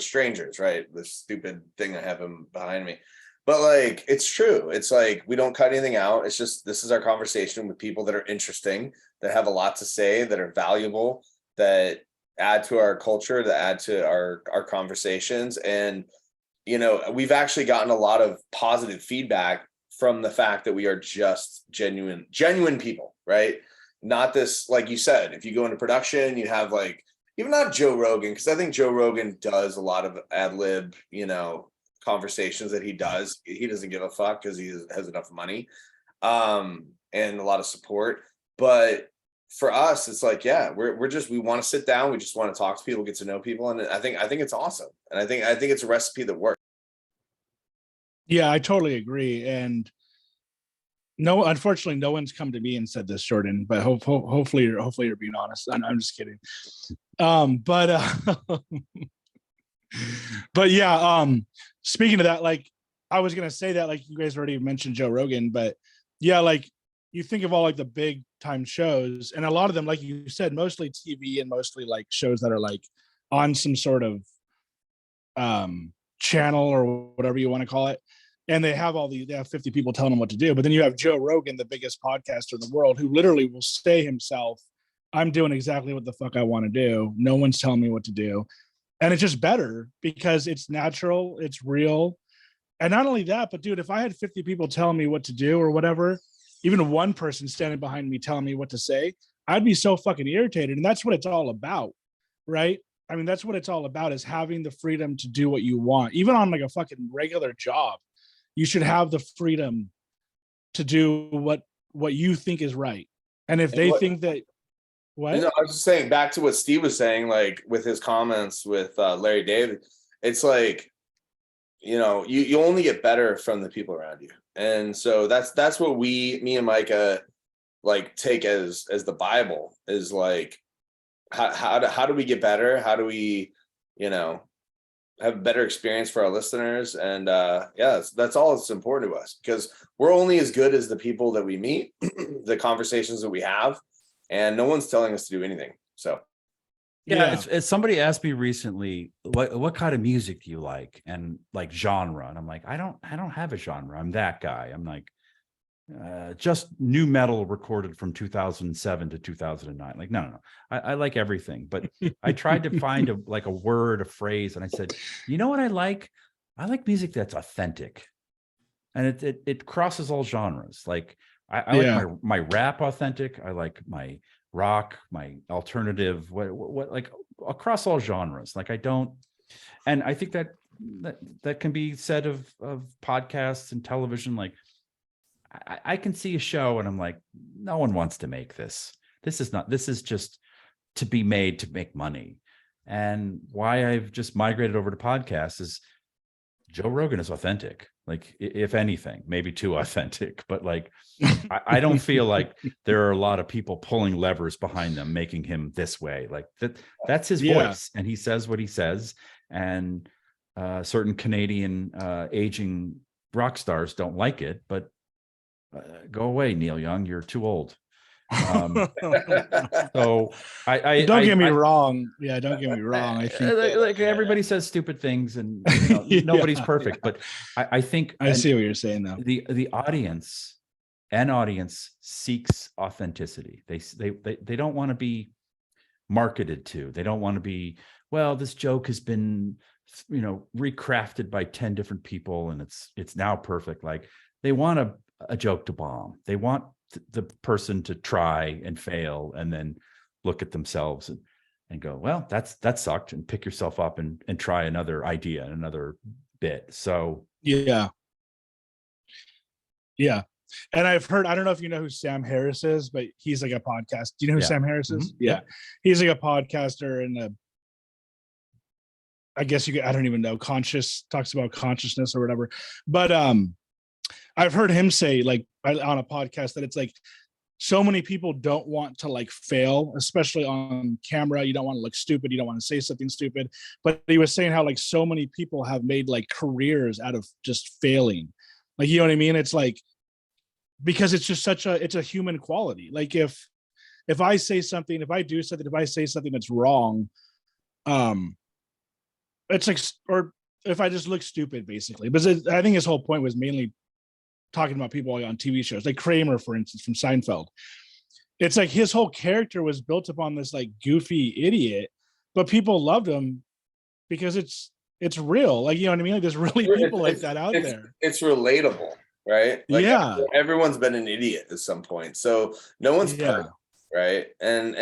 Speaker 3: strangers, right? This stupid thing I have him behind me. But like, it's true. It's like, we don't cut anything out. It's just, this is our conversation with people that are interesting, that have a lot to say, that are valuable, that add to our culture, that add to our conversations. And, we've actually gotten a lot of positive feedback from the fact that we are just genuine people, right? Not this, like you said, if you go into production, you have like, even not Joe Rogan, because I think Joe Rogan does a lot of ad lib, conversations that he does. He doesn't give a fuck because he has enough money and a lot of support. But for us, it's like, we want to sit down. We just want to talk to people, get to know people. And I think it's awesome. And I think it's a recipe that works.
Speaker 1: Yeah, I totally agree. And unfortunately, no one's come to me and said this, Jordan, but hopefully you're being honest. I'm just kidding. But yeah, speaking of that, like, I was going to say that, like, you guys already mentioned Joe Rogan, but yeah, like, you think of all like the big time shows, and a lot of them, like you said, mostly TV and mostly like shows that are like on some sort of channel or whatever you want to call it. And they have 50 people telling them what to do. But then you have Joe Rogan, the biggest podcaster in the world, who literally will say himself, I'm doing exactly what the fuck I want to do. No one's telling me what to do. And it's just better because it's natural, it's real. And not only that, but dude, if I had 50 people telling me what to do or whatever, even one person standing behind me telling me what to say, I'd be so fucking irritated. And that's what it's all about, right? I mean, that's what it's all about, is having the freedom to do what you want. Even on like a fucking regular job, you should have the freedom to do what you think is right. And if they think that, what?
Speaker 3: I was just saying, back to what Steve was saying, like with his comments with Larry David, it's like, you only get better from the people around you. And so that's what me and Micah like take as the Bible, is like, how do we get better? How do we, have a better experience for our listeners? And that's all that's important to us, because we're only as good as the people that we meet, the conversations that we have, and no one's telling us to do anything. So
Speaker 2: it's somebody asked me recently, what kind of music do you like, and like genre? And I'm like, I don't have a genre. I'm that guy. I'm like, just new metal recorded from 2007 to 2009. Like, no. I like everything, but I tried to find a word, a phrase. And I said, you know what I like? I like music that's authentic. And it crosses all genres. Like I like my rap authentic. I like my rock, my alternative, what like across all genres. Like and I think that can be said of podcasts and television. Like, I can see a show and I'm like, no one wants to make this. This is just to be made to make money. And why I've just migrated over to podcasts is Joe Rogan is authentic. Like, if anything, maybe too authentic, but like, I don't feel like there are a lot of people pulling levers behind them, making him this way. Like that's his voice, and he says what he says. And certain Canadian aging rock stars don't like it, but go away, Neil Young. You're too old. So
Speaker 1: don't get me wrong. Yeah, don't get me wrong. I think
Speaker 2: like everybody says stupid things, and nobody's perfect. But I think
Speaker 1: I see what you're saying now.
Speaker 2: The audience seeks authenticity. They don't want to be marketed to. They don't want to be, well, this joke has been recrafted by 10 different people and it's now perfect. Like, they want a joke to bomb. They want the person to try and fail and then look at themselves and go, well, that sucked, and pick yourself up and try another idea, another bit. So
Speaker 1: yeah. And I've heard, I don't know if you know who Sam Harris is, but he's like a podcast. Do you know who Sam Harris is?
Speaker 2: Mm-hmm. Yeah.
Speaker 1: He's like a podcaster, and I guess I don't even know, talks about consciousness or whatever. But I've heard him say, like, on a podcast, that it's like so many people don't want to like fail, especially on camera. You don't want to look stupid. You don't want to say something stupid. But he was saying how like so many people have made like careers out of just failing. Like, you know what I mean? It's like, because it's just it's a human quality. Like, if I say something, if I say something that's wrong, it's like, or if I just look stupid, basically. But I think his whole point was mainly talking about people on TV shows, like Kramer, for instance, from Seinfeld. It's like his whole character was built upon this like goofy idiot, but people loved him because it's real. Like, you know what I mean? Like, there's really people like that out there.
Speaker 3: It's relatable, right? Like, everyone's been an idiot at some point, so no one's perfect, right? And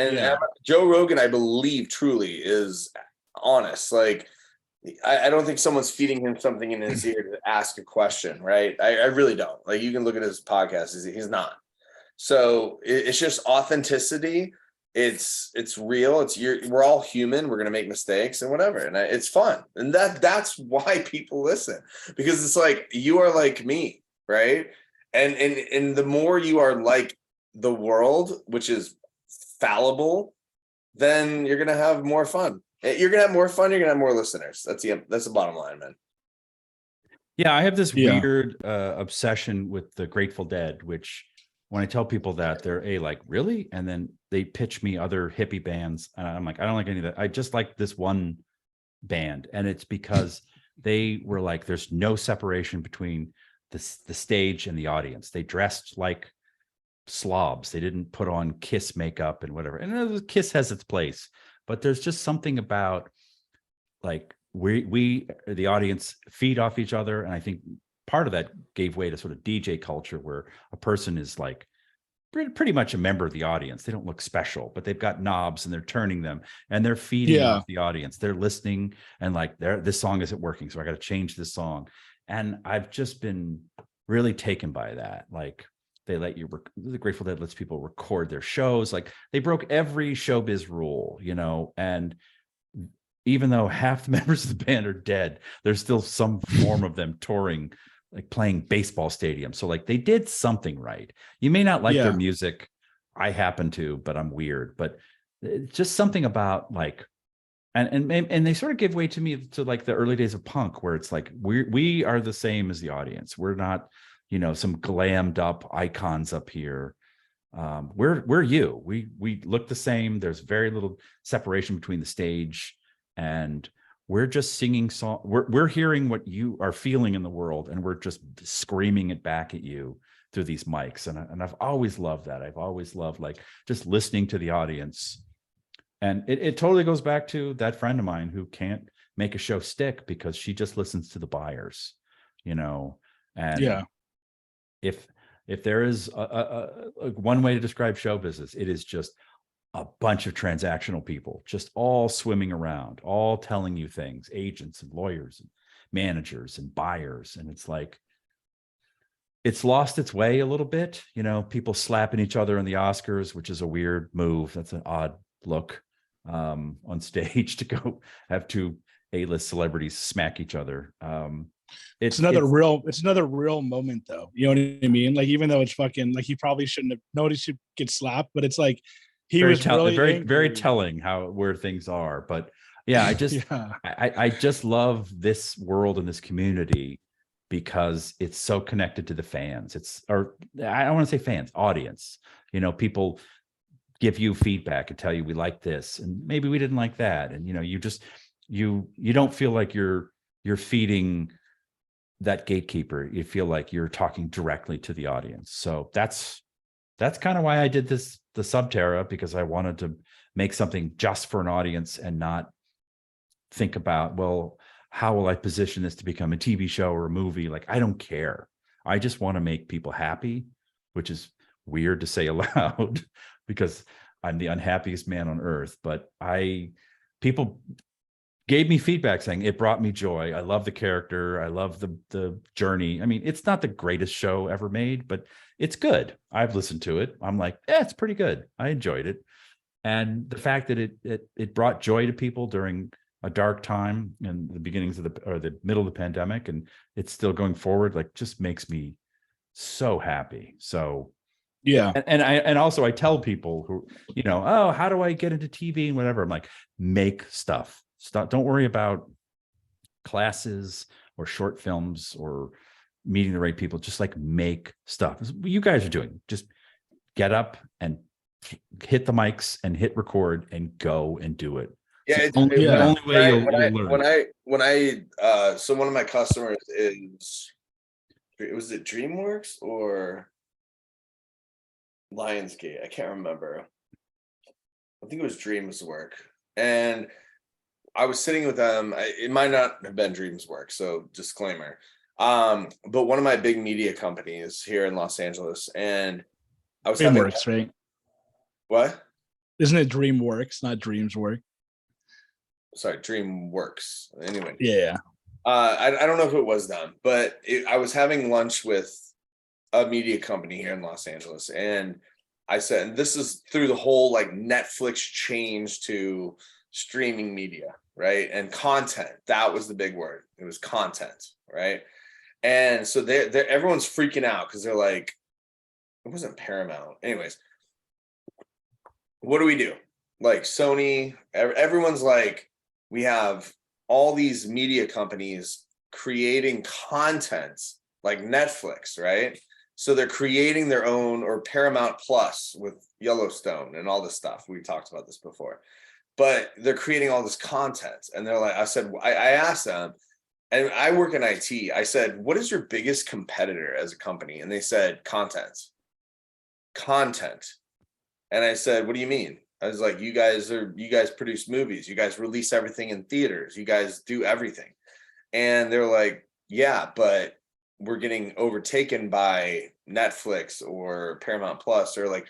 Speaker 3: Joe Rogan, I believe, truly is honest. Like, I don't think someone's feeding him something in his ear to ask a question, right? I really don't. Like, you can look at his podcast; he's not. So it's just authenticity. It's real. We're all human. We're gonna make mistakes and whatever, and it's fun. And that's why people listen, because it's like, you are like me, right? And the more you are like the world, which is fallible, then you're gonna have more fun. You're gonna have more fun. You're gonna have more listeners. That's the bottom line, man.
Speaker 2: Yeah, I have this weird obsession with the Grateful Dead, which when I tell people that, they're like, really? And then they pitch me other hippie bands, and I'm like, I don't like any of that. I just like this one band, and it's because they were like, there's no separation between the stage and the audience. They dressed like slobs. They didn't put on Kiss makeup and whatever. And Kiss has its place. But there's just something about, like, we the audience feed off each other. And I think part of that gave way to sort of DJ culture, where a person is like pretty much a member of the audience. They don't look special, but they've got knobs and they're turning them and they're feeding off the audience. They're listening and like, this song isn't working, so I got to change this song. And I've just been really taken by that. Like, they let you, the Grateful Dead lets people record their shows. Like, they broke every showbiz rule, and even though half the members of the band are dead, there's still some form of them touring, like playing baseball stadiums. So like, they did something right. You may not like their music. I happen to, but I'm weird. But it's just something about like, and they sort of give way to me to like the early days of punk, where it's like, we are the same as the audience. We're not, some glammed up icons up here. We're you. We look the same. There's very little separation between the stage, and we're just singing song. We're hearing what you are feeling in the world, and we're just screaming it back at you through these mics. And I've always loved that. I've always loved like just listening to the audience. And it totally goes back to that friend of mine who can't make a show stick because she just listens to the buyers, and if there is a one way to describe show business, it is just a bunch of transactional people just all swimming around, all telling you things, agents and lawyers and managers and buyers. And it's like, it's lost its way a little bit. People slapping each other in the Oscars, which is a weird move. That's an odd look on stage to go have two A-list celebrities smack each other.
Speaker 1: It's another real moment though. You know what I mean? Like, even though it's fucking like, he probably shouldn't have, nobody should get slapped, but it's like, he was really
Speaker 2: very telling where things are. But yeah, I just love this world and this community because it's so connected to the fans. Or I don't want to say fans, audience. People give you feedback and tell you, we like this and maybe we didn't like that. And you don't feel like you're feeding that gatekeeper. You feel like you're talking directly to the audience. So that's kind of why I did the Subterra, because I wanted to make something just for an audience and not think about, well, how will I position this to become a TV show or a movie? Like, I don't care. I just want to make people happy, which is weird to say aloud because I'm the unhappiest man on earth. But people gave me feedback saying it brought me joy. I love the character. I love the journey. I mean, it's not the greatest show ever made, but it's good. I've listened to it. I'm like, yeah, it's pretty good. I enjoyed it. And the fact that it brought joy to people during a dark time in the beginnings of the middle of the pandemic, and it's still going forward, like, just makes me so happy. So
Speaker 1: yeah.
Speaker 2: And also I tell people who, oh, how do I get into TV and whatever? I'm like, make stuff. Don't worry about classes or short films or meeting the right people. Just like make stuff. What you guys are doing. Just get up and hit the mics and hit record and go and do it.
Speaker 3: Yeah,
Speaker 2: it's the only way you'll learn.
Speaker 3: So one of my customers was it DreamWorks or Lionsgate? I can't remember. I think it was DreamsWorks. And I was sitting with them. It might not have been DreamsWorks, so disclaimer. But one of my big media companies here in Los Angeles, and I was
Speaker 1: DreamWorks, right?
Speaker 3: What?
Speaker 1: Isn't it DreamWorks, not DreamsWorks?
Speaker 3: Sorry, DreamWorks. Anyway.
Speaker 1: Yeah.
Speaker 3: I don't know if it was them, but I was having lunch with a media company here in Los Angeles, and I said, and this is through the whole like Netflix change to streaming media, right? And content. That was the big word. It was content, right? And so everyone's freaking out because they're like, it wasn't Paramount. Anyways, what do we do? Like Sony, everyone's like, we have all these media companies creating content like Netflix, right? So they're creating their own, or Paramount Plus with Yellowstone and all this stuff. We talked about this before, but they're creating all this content. And they're like, I asked them, and I work in IT. I said, what is your biggest competitor as a company? And they said, content. And I said, what do you mean? I was like, you guys produce movies. You guys release everything in theaters. You guys do everything. And they're like, yeah, but we're getting overtaken by Netflix or Paramount Plus or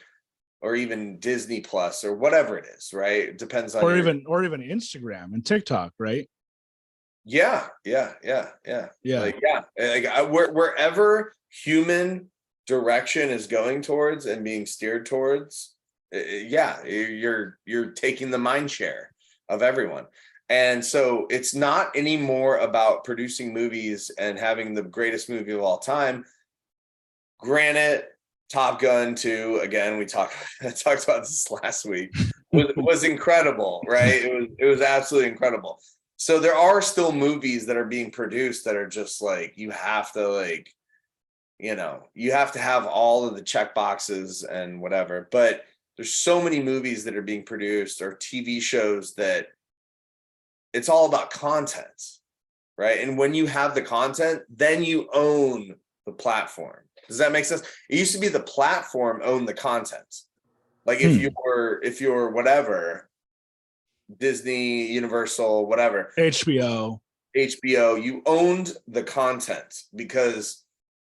Speaker 3: even Disney Plus or whatever it is, right? It depends on
Speaker 1: even Instagram and TikTok, right?
Speaker 3: Yeah. Like, wherever human direction is going towards and being steered towards, you're taking the mind share of everyone. And so it's not anymore about producing movies and having the greatest movie of all time. Granted, Top Gun 2, again, I talked about this last week, was incredible, right? It was absolutely incredible. So there are still movies that are being produced that are just like, you have to have all of the check boxes and whatever. But there's so many movies that are being produced or TV shows that it's all about content, right? And when you have the content, then you own the platform. Does that make sense? It used to be the platform owned the content. Like if you're whatever, Disney, Universal, whatever, HBO, you owned the content because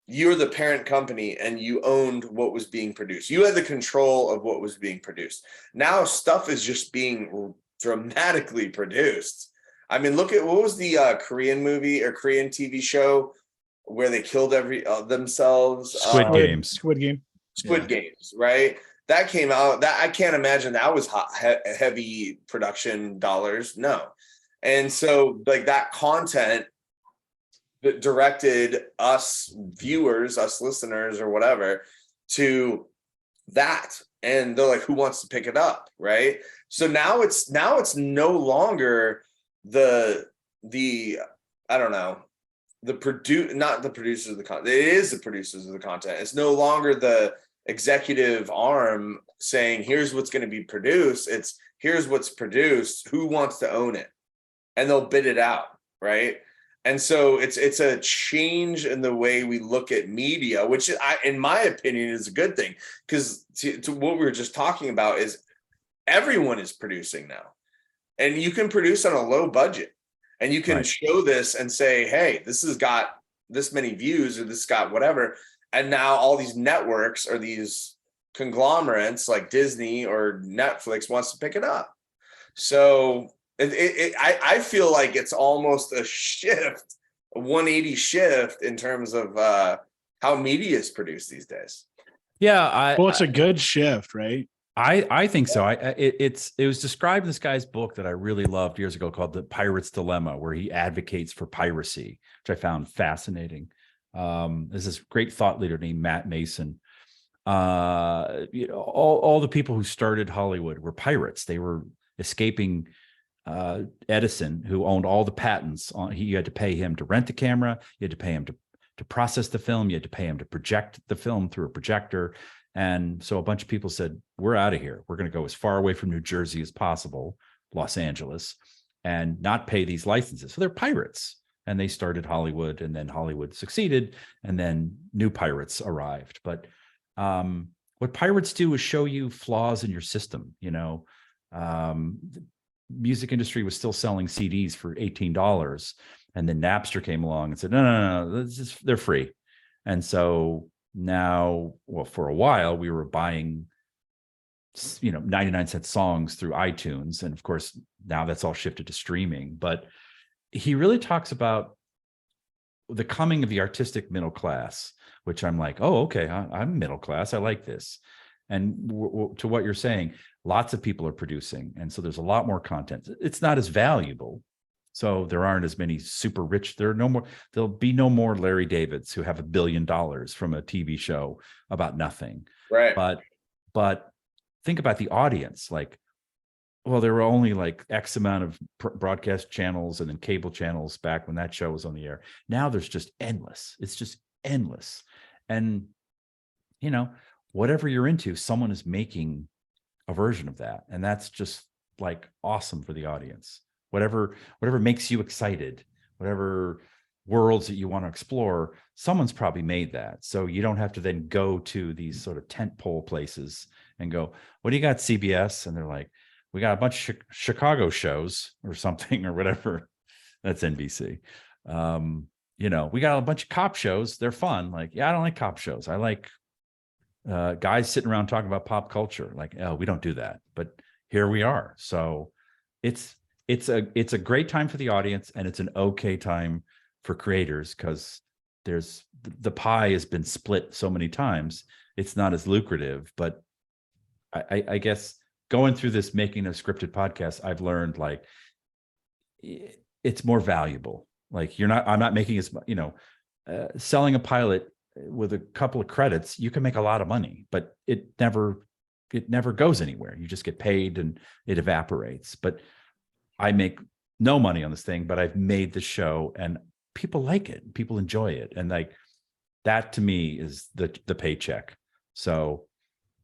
Speaker 3: you're the parent company and you owned what was being produced. You had the control of what was being produced. Now stuff is just being dramatically produced. I mean, look at what was the Korean movie or Korean TV show where they killed themselves.
Speaker 2: Squid Games.
Speaker 1: Squid Game.
Speaker 3: Squid Games, right? That came out. That I can't imagine that was heavy production dollars. No, and so like that content that directed us viewers, us listeners, or whatever, to that, and they're like, who wants to pick it up, right? So now it's no longer the I don't know, not the producers of the content. It is the producers of the content. It's no longer the executive arm saying, here's what's going to be produced. It's here's what's produced. Who wants to own it? And they'll bid it out, right? And so it's a change in the way we look at media, which in my opinion is a good thing, because to what we were just talking about is everyone is producing now, and you can produce on a low budget, and you can show this and say, hey, this has got this many views, or this got whatever. And now all these networks or these conglomerates like Disney or Netflix wants to pick it up. So I feel like it's almost a shift, a 180 shift in terms of how media is produced these days.
Speaker 2: Yeah,
Speaker 1: it's a good shift, right?
Speaker 2: I think so. It was described in this guy's book that I really loved years ago called The Pirate's Dilemma, where he advocates for piracy, which I found fascinating. There's this great thought leader named Matt Mason. All the people who started Hollywood were pirates. They were escaping Edison, who owned all the patents. You had to pay him to rent the camera. You had to pay him to process the film. You had to pay him to project the film through a projector. And so a bunch of people said, we're out of here. We're going to go as far away from New Jersey as possible, Los Angeles, and not pay these licenses. So they're pirates. And they started Hollywood, and then Hollywood succeeded, and then new pirates arrived. But what pirates do is show you flaws in your system. The music industry was still selling CDs for $18, and then Napster came along and said, no, they're free. And so now, well, for a while we were buying 99-cent songs through iTunes, and of course now that's all shifted to streaming. But he really talks about the coming of the artistic middle class, which I'm like, oh, okay, I'm middle class, I like this. And to what you're saying, lots of people are producing, and so there's a lot more content. It's not as valuable, so there aren't as many super rich. There'll be no more Larry Davids who have $1 billion from a TV show about nothing.
Speaker 3: Right.
Speaker 2: But think about the audience. Like, well, there were only like X amount of broadcast channels and then cable channels back when that show was on the air. Now there's just endless. It's just endless. And, whatever you're into, someone is making a version of that. And that's just like awesome for the audience. Whatever makes you excited, whatever worlds that you want to explore, someone's probably made that. So you don't have to then go to these sort of tentpole places and go, what do you got, CBS? And they're like, we got a bunch of Chicago shows or something or whatever. That's NBC. We got a bunch of cop shows. They're fun. Like, yeah, I don't like cop shows. I like guys sitting around talking about pop culture. Like, oh, we don't do that. But here we are. So it's a great time for the audience, and it's an okay time for creators, because there's the pie has been split so many times. It's not as lucrative. But I guess going through this making a scripted podcast, I've learned like it's more valuable. Like I'm not making as selling a pilot with a couple of credits, you can make a lot of money, but it never goes anywhere. You just get paid and it evaporates. But I make no money on this thing, but I've made the show and people like it, people enjoy it. And like that to me is the paycheck. So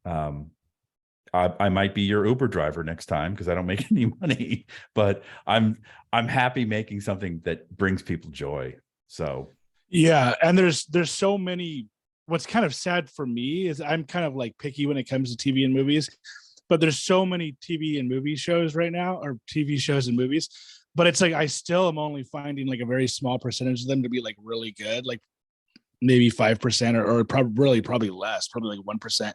Speaker 2: I might be your Uber driver next time because I don't make any money, but I'm happy making something that brings people joy. So
Speaker 1: yeah, and there's so many. What's kind of sad for me is I'm kind of like picky when it comes to TV and movies, but there's so many TV and movie shows right now, or TV shows and movies, but it's like I still am only finding like a very small percentage of them to be like really good, like maybe 5% or probably less, probably like 1%.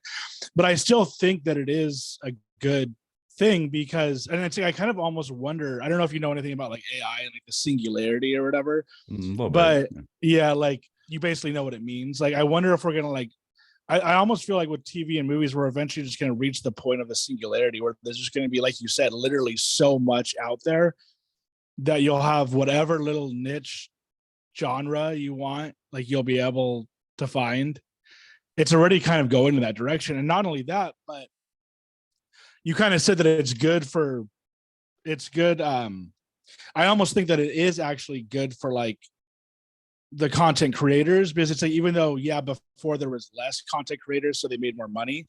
Speaker 1: But I still think that it is a good thing because, and I kind of almost wonder, I don't know if you know anything about like AI and like the singularity or whatever,
Speaker 2: A little
Speaker 1: but
Speaker 2: bit.
Speaker 1: yeah, like you basically know what it means. Like I wonder if we're gonna like, I almost feel like with TV and movies, we're eventually just gonna reach the point of the singularity where there's just gonna be, like you said, literally so much out there that you'll have whatever little niche genre you want, like you'll be able to find. It's already kind of going in that direction. And not only that, but you kind of said that it's good. I almost think that it is actually good for like the content creators, because it's like, even though, yeah, before there was less content creators, so they made more money.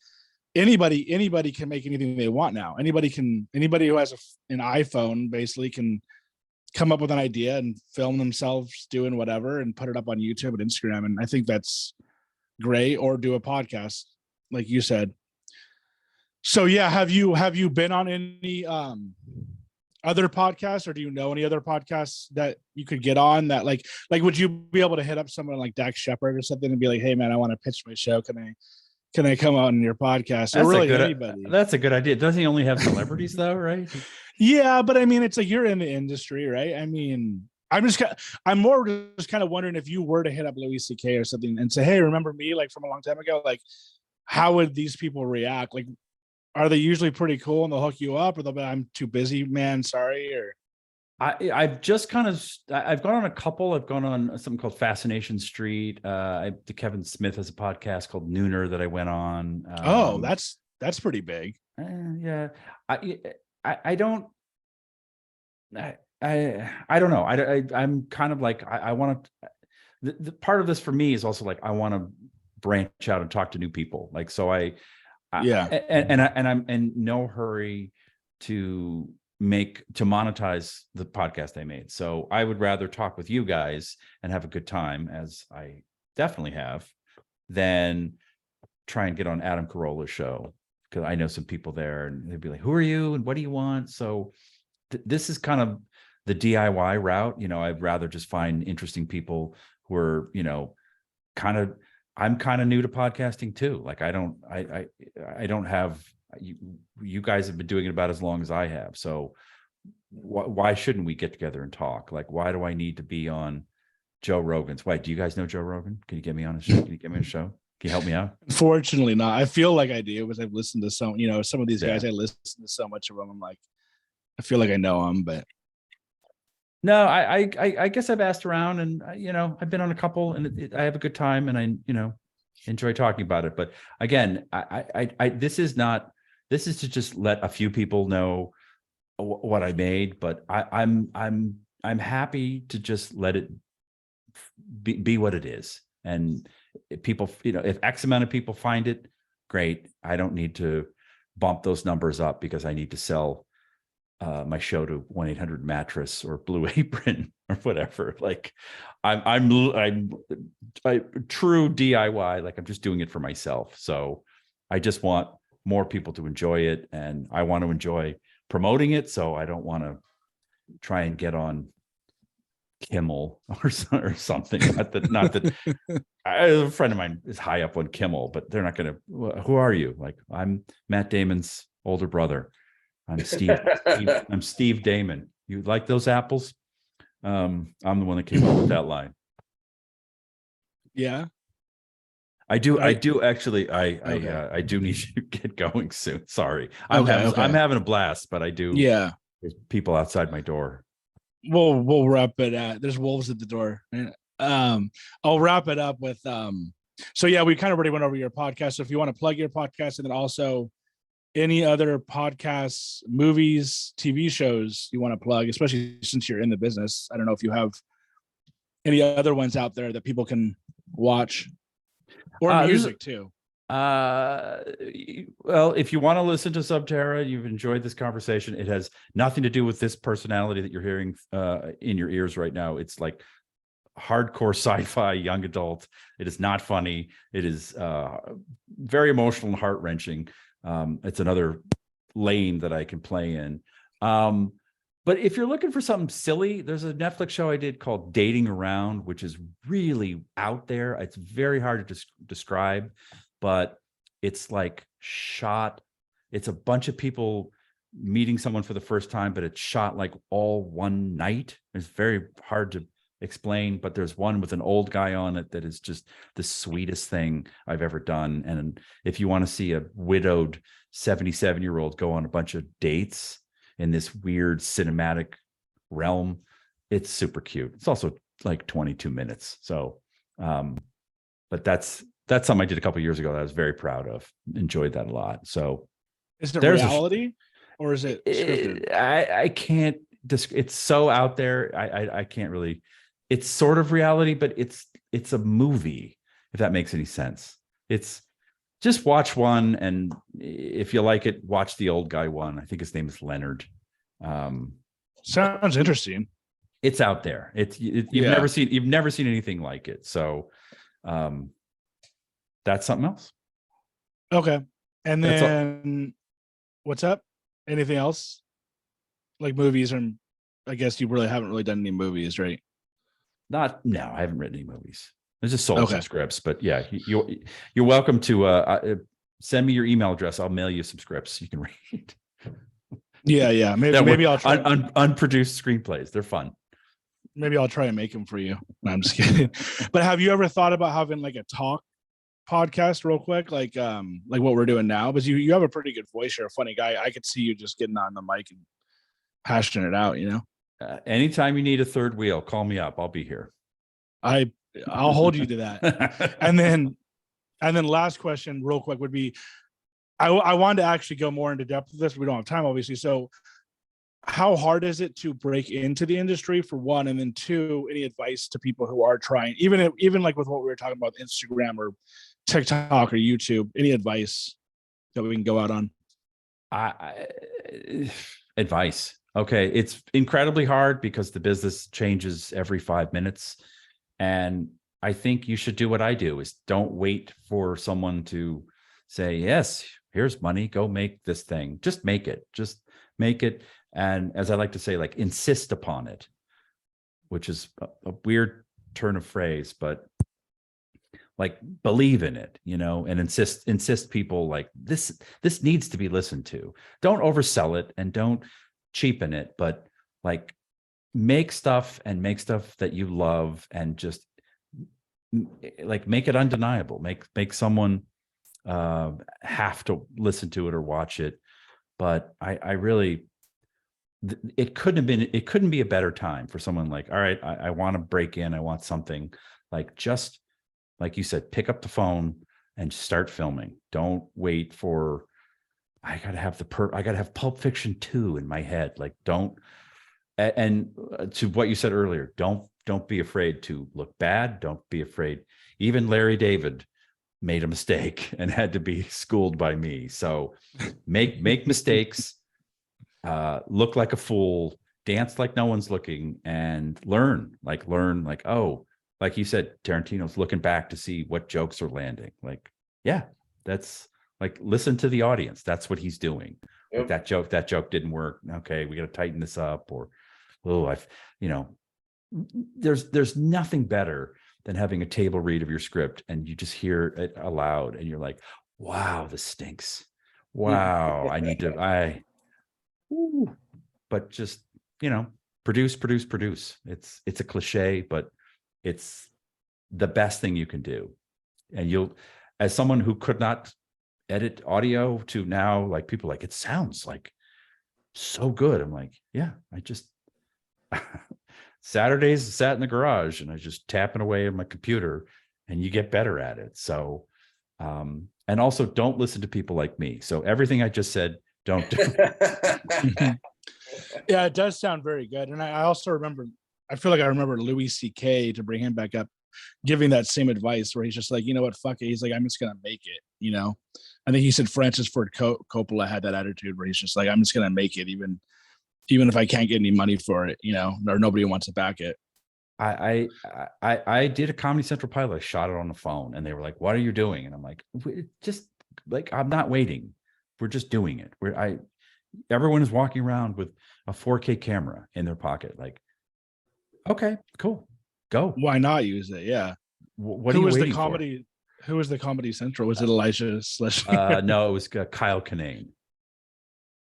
Speaker 1: Anybody can make anything they want now. Anybody who has an iPhone basically can come up with an idea and film themselves doing whatever and put it up on YouTube and Instagram. And I think that's great. Or do a podcast, like you said. So yeah, have you been on any other podcasts, or do you know any other podcasts that you could get on that like would you be able to hit up someone like Dax Shepard or something and be like, hey man, I want to pitch my show. Can I come on your podcast? Or really anybody?
Speaker 2: That's a good idea. Doesn't he only have celebrities though, right?
Speaker 1: Yeah, but I mean, it's like you're in the industry, right? I mean, I'm more just kind of wondering if you were to hit up Louis C.K. or something and say, hey, remember me, like from a long time ago? Like, how would these people react? Like, are they usually pretty cool and they'll hook you up, or they'll be, I'm too busy, man, sorry? Or
Speaker 2: I've just kind of, I've gone on a couple. I've gone on something called Fascination Street. Kevin Smith has a podcast called Nooner that I went on.
Speaker 1: That's pretty big.
Speaker 2: Yeah, I don't. I don't know. I'm kind of like I want to. The part of this for me is also like I want to branch out and talk to new people. Like so,
Speaker 1: Yeah.
Speaker 2: and I'm in no hurry to monetize the podcast I made. So I would rather talk with you guys and have a good time, as I definitely have, than try and get on Adam Carolla's show, because I know some people there and they'd be like, who are you and what do you want? So this is kind of the DIY route. I'd rather just find interesting people who are, I'm kind of new to podcasting too. Like I don't have, you guys have been doing it about as long as I have. So why shouldn't we get together and talk? Like, why do I need to be on Joe Rogan's? Why, do you guys know Joe Rogan? Can you get me on a show? Can you get me on a show? Can you help me out?
Speaker 1: Unfortunately not. I feel like I do, because I've listened to some of these guys. I listen to so much of them. I'm like, I feel like I know them, but
Speaker 2: no, I guess I've asked around, and I've been on a couple, and I have a good time, and I enjoy talking about it. But again, this is to just let a few people know what I made, but I'm happy to just let it be what it is. And if people, if X amount of people find it, great. I don't need to bump those numbers up because I need to sell my show to 1-800-mattress or Blue Apron or whatever. Like I'm true DIY. Like I'm just doing it for myself. So I just want more people to enjoy it, and I want to enjoy promoting it. So I don't want to try and get on Kimmel or something. Not that a friend of mine is high up on Kimmel, but they're not going to. Who are you? Like, I'm Matt Damon's older brother. I'm Steve. I'm Steve Damon. You like those apples? I'm the one that came up with that line.
Speaker 1: Yeah,
Speaker 2: I do actually. I do need to get going soon. Sorry, I'm having a blast, but I do.
Speaker 1: Yeah,
Speaker 2: there's people outside my door.
Speaker 1: We'll wrap it at, there's wolves at the door. I'll wrap it up with so yeah, we kind of already went over your podcast. So if you want to plug your podcast, and then also any other podcasts, movies, TV shows you want to plug, especially since you're in the business. I don't know if you have any other ones out there that people can watch, or music too.
Speaker 2: Well, if you want to listen to Subterra, you've enjoyed this conversation. It has nothing to do with this personality that you're hearing in your ears right now. It's like hardcore sci-fi young adult. It is not funny. It is very emotional and heart-wrenching. It's another lane that I can play in. But if you're looking for something silly, there's a Netflix show I did called Dating Around, which is really out there. It's very hard to describe, but it's like shot. It's a bunch of people meeting someone for the first time, but it's shot like all one night. It's very hard to explain, but there's one with an old guy on it that is just the sweetest thing I've ever done. And if you want to see a widowed 77-year-old go on a bunch of dates in this weird cinematic realm, it's super cute. It's also like 22 minutes. So, but that's something I did a couple of years ago that I was very proud of. Enjoyed that a lot. So
Speaker 1: is it reality or is it scripted?
Speaker 2: I can't. It's so out there. I can't really. It's sort of reality, but it's a movie. If that makes any sense. It's just watch one, and if you like it, watch the old guy one. I think his name is Leonard.
Speaker 1: Sounds interesting.
Speaker 2: It's out there. You've never seen anything like it. So that's something else.
Speaker 1: Okay. And then what's up? Anything else? Like movies, and I guess you really haven't done any movies, right?
Speaker 2: No, I haven't written any movies. I just sold some scripts, but yeah, you're welcome to send me your email address. I'll mail you some scripts you can read.
Speaker 1: Yeah. Maybe I'll try
Speaker 2: unproduced screenplays. They're fun.
Speaker 1: Maybe I'll try and make them for you. No, I'm just kidding. But have you ever thought about having like a talk podcast real quick, like what we're doing now? Because you have a pretty good voice. You're a funny guy. I could see you just getting on the mic and hashing it out, you know?
Speaker 2: Anytime you need a third wheel, call me up. I'll be here.
Speaker 1: I'll hold you to that. And then last question real quick would be, I wanted to actually go more into depth with this. We don't have time, obviously. So how hard is it to break into the industry, for one? And then two, any advice to people who are trying, even like with what we were talking about, Instagram or TikTok or YouTube, any advice that we can go out on?
Speaker 2: Advice. Okay. It's incredibly hard because the business changes every 5 minutes. And I think you should do what I do, is don't wait for someone to say, yes, here's money, go make this thing. Just make it. And as I like to say, like, insist upon it, which is a weird turn of phrase, but like, believe in it, and insist people like this needs to be listened to. Don't oversell it and don't cheapen it, but like, make stuff that you love, and just like, make it undeniable. Make someone have to listen to it or watch it. But I really, it couldn't be a better time for someone like, all right, I want to break in. I want something, like, just like you said, pick up the phone and start filming. Don't wait for, I gotta have Pulp Fiction 2 in my head. Like, and to what you said earlier, don't be afraid to look bad. Don't be afraid. Even Larry David made a mistake and had to be schooled by me. So make mistakes, look like a fool, dance like no one's looking, and learn, oh, like you said, Tarantino's looking back to see what jokes are landing. Like, yeah, that's like, listen to the audience. That's what he's doing. Yep. Like, that joke didn't work. Okay, we got to tighten this up. Or, there's nothing better than having a table read of your script and you just hear it aloud and you're like, wow, this stinks. Wow, but just, produce. It's a cliche, but it's the best thing you can do. And you'll, as someone who could not edit audio to now, like, people like, it sounds like so good. I'm like, yeah, I just Saturdays sat in the garage and I was just tapping away on my computer, and you get better at it. So, and also, don't listen to people like me. So everything I just said, don't do.
Speaker 1: Yeah, it does sound very good. And I also remember, I feel like I remember Louis C.K., to bring him back up, giving that same advice, where he's just like, you know what, fuck it. He's like, I'm just going to make it, I think he said Francis Ford Coppola had that attitude where he's just like, I'm just going to make it, even if I can't get any money for it, or nobody wants to back it.
Speaker 2: I did a Comedy Central pilot. I shot it on the phone, and they were like, what are you doing? And I'm like, just like, I'm not waiting. We're just doing it. Everyone is walking around with a 4K camera in their pocket. Like, okay, cool. Go.
Speaker 1: Why not use it? Yeah.
Speaker 2: Who was the
Speaker 1: comedy? Who was the Comedy Central? Was it Elijah Schlesinger?
Speaker 2: No, it was Kyle Kinane.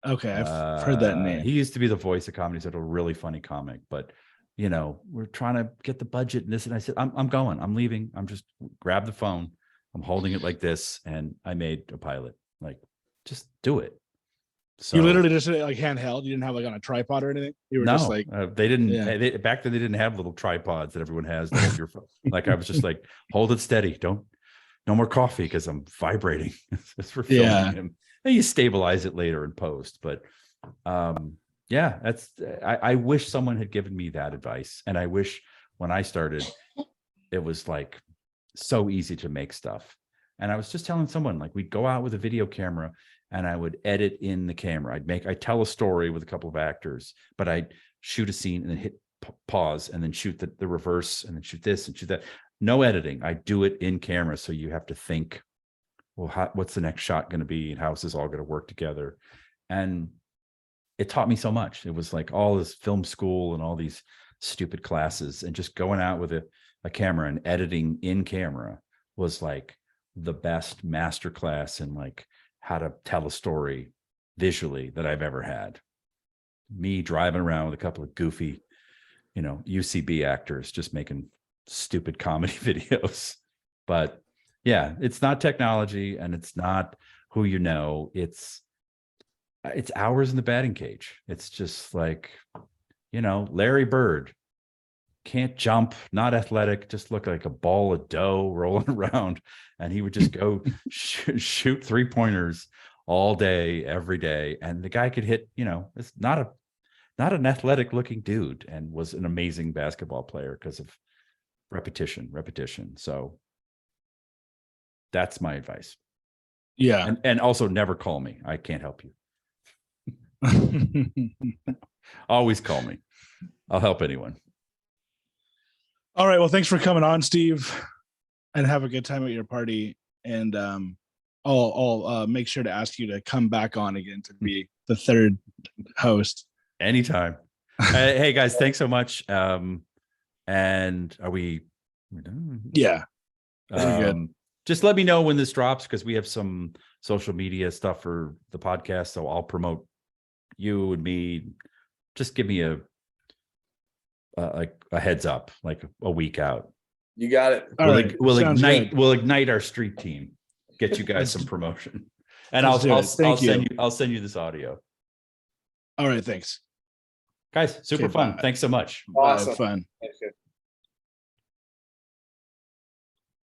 Speaker 1: Okay, I've heard that name.
Speaker 2: He used to be the voice of Comedy Central, really funny comic, but you know, we're trying to get the budget and this. And I said, I'm going, I'm leaving. I'm just grab the phone. I'm holding it like this. And I made a pilot, like, just do it. So
Speaker 1: You literally just like handheld. You didn't have like on a tripod or anything. You were just like,
Speaker 2: they didn't.
Speaker 1: Yeah.
Speaker 2: Back then, they didn't have little tripods that everyone has. To hold your phone. Like I was just like, hold it steady. No more coffee because I'm vibrating. It's for filming him. And you stabilize it later in post. But yeah, I wish someone had given me that advice. And I wish when I started, it was like so easy to make stuff. And I was just telling someone, like, we'd go out with a video camera and I would edit in the camera. I'd tell a story with a couple of actors, but I'd shoot a scene and then hit pause and then shoot the reverse and then shoot this and shoot that. No editing. I do it in camera. So you have to think, well, what's the next shot going to be? And how is this all going to work together? And it taught me so much. It was like all this film school and all these stupid classes, and just going out with a camera and editing in camera was like the best masterclass in like how to tell a story visually that I've ever had. Me driving around with a couple of goofy, you know, UCB actors just making stupid comedy videos. But yeah, it's not technology and it's not who you know. It's hours in the batting cage. It's just like, you know, Larry Bird can't jump, not athletic, just look like a ball of dough rolling around. And he would just go shoot 3-pointers all day, every day. And the guy could hit, you know, it's not an athletic looking dude, and was an amazing basketball player because of repetition. So that's my advice.
Speaker 1: Yeah.
Speaker 2: And also never call me. I can't help you. Always call me. I'll help anyone.
Speaker 1: All right. Well, thanks for coming on, Steve, and have a good time at your party. And I'll make sure to ask you to come back on again to be the third host.
Speaker 2: Anytime. Hey guys, thanks so much. And we're done?
Speaker 1: Yeah. Good.
Speaker 2: Just let me know when this drops, because we have some social media stuff for the podcast. So I'll promote you and me. Just give me a heads up, like a week out.
Speaker 3: You got it.
Speaker 2: We'll ignite our street team. Get you guys some promotion. And I'll send you this audio.
Speaker 1: All right, thanks.
Speaker 2: Guys, super fun.
Speaker 1: Bye.
Speaker 2: Thanks so much.
Speaker 3: Awesome.
Speaker 1: Fun.
Speaker 3: Thanks,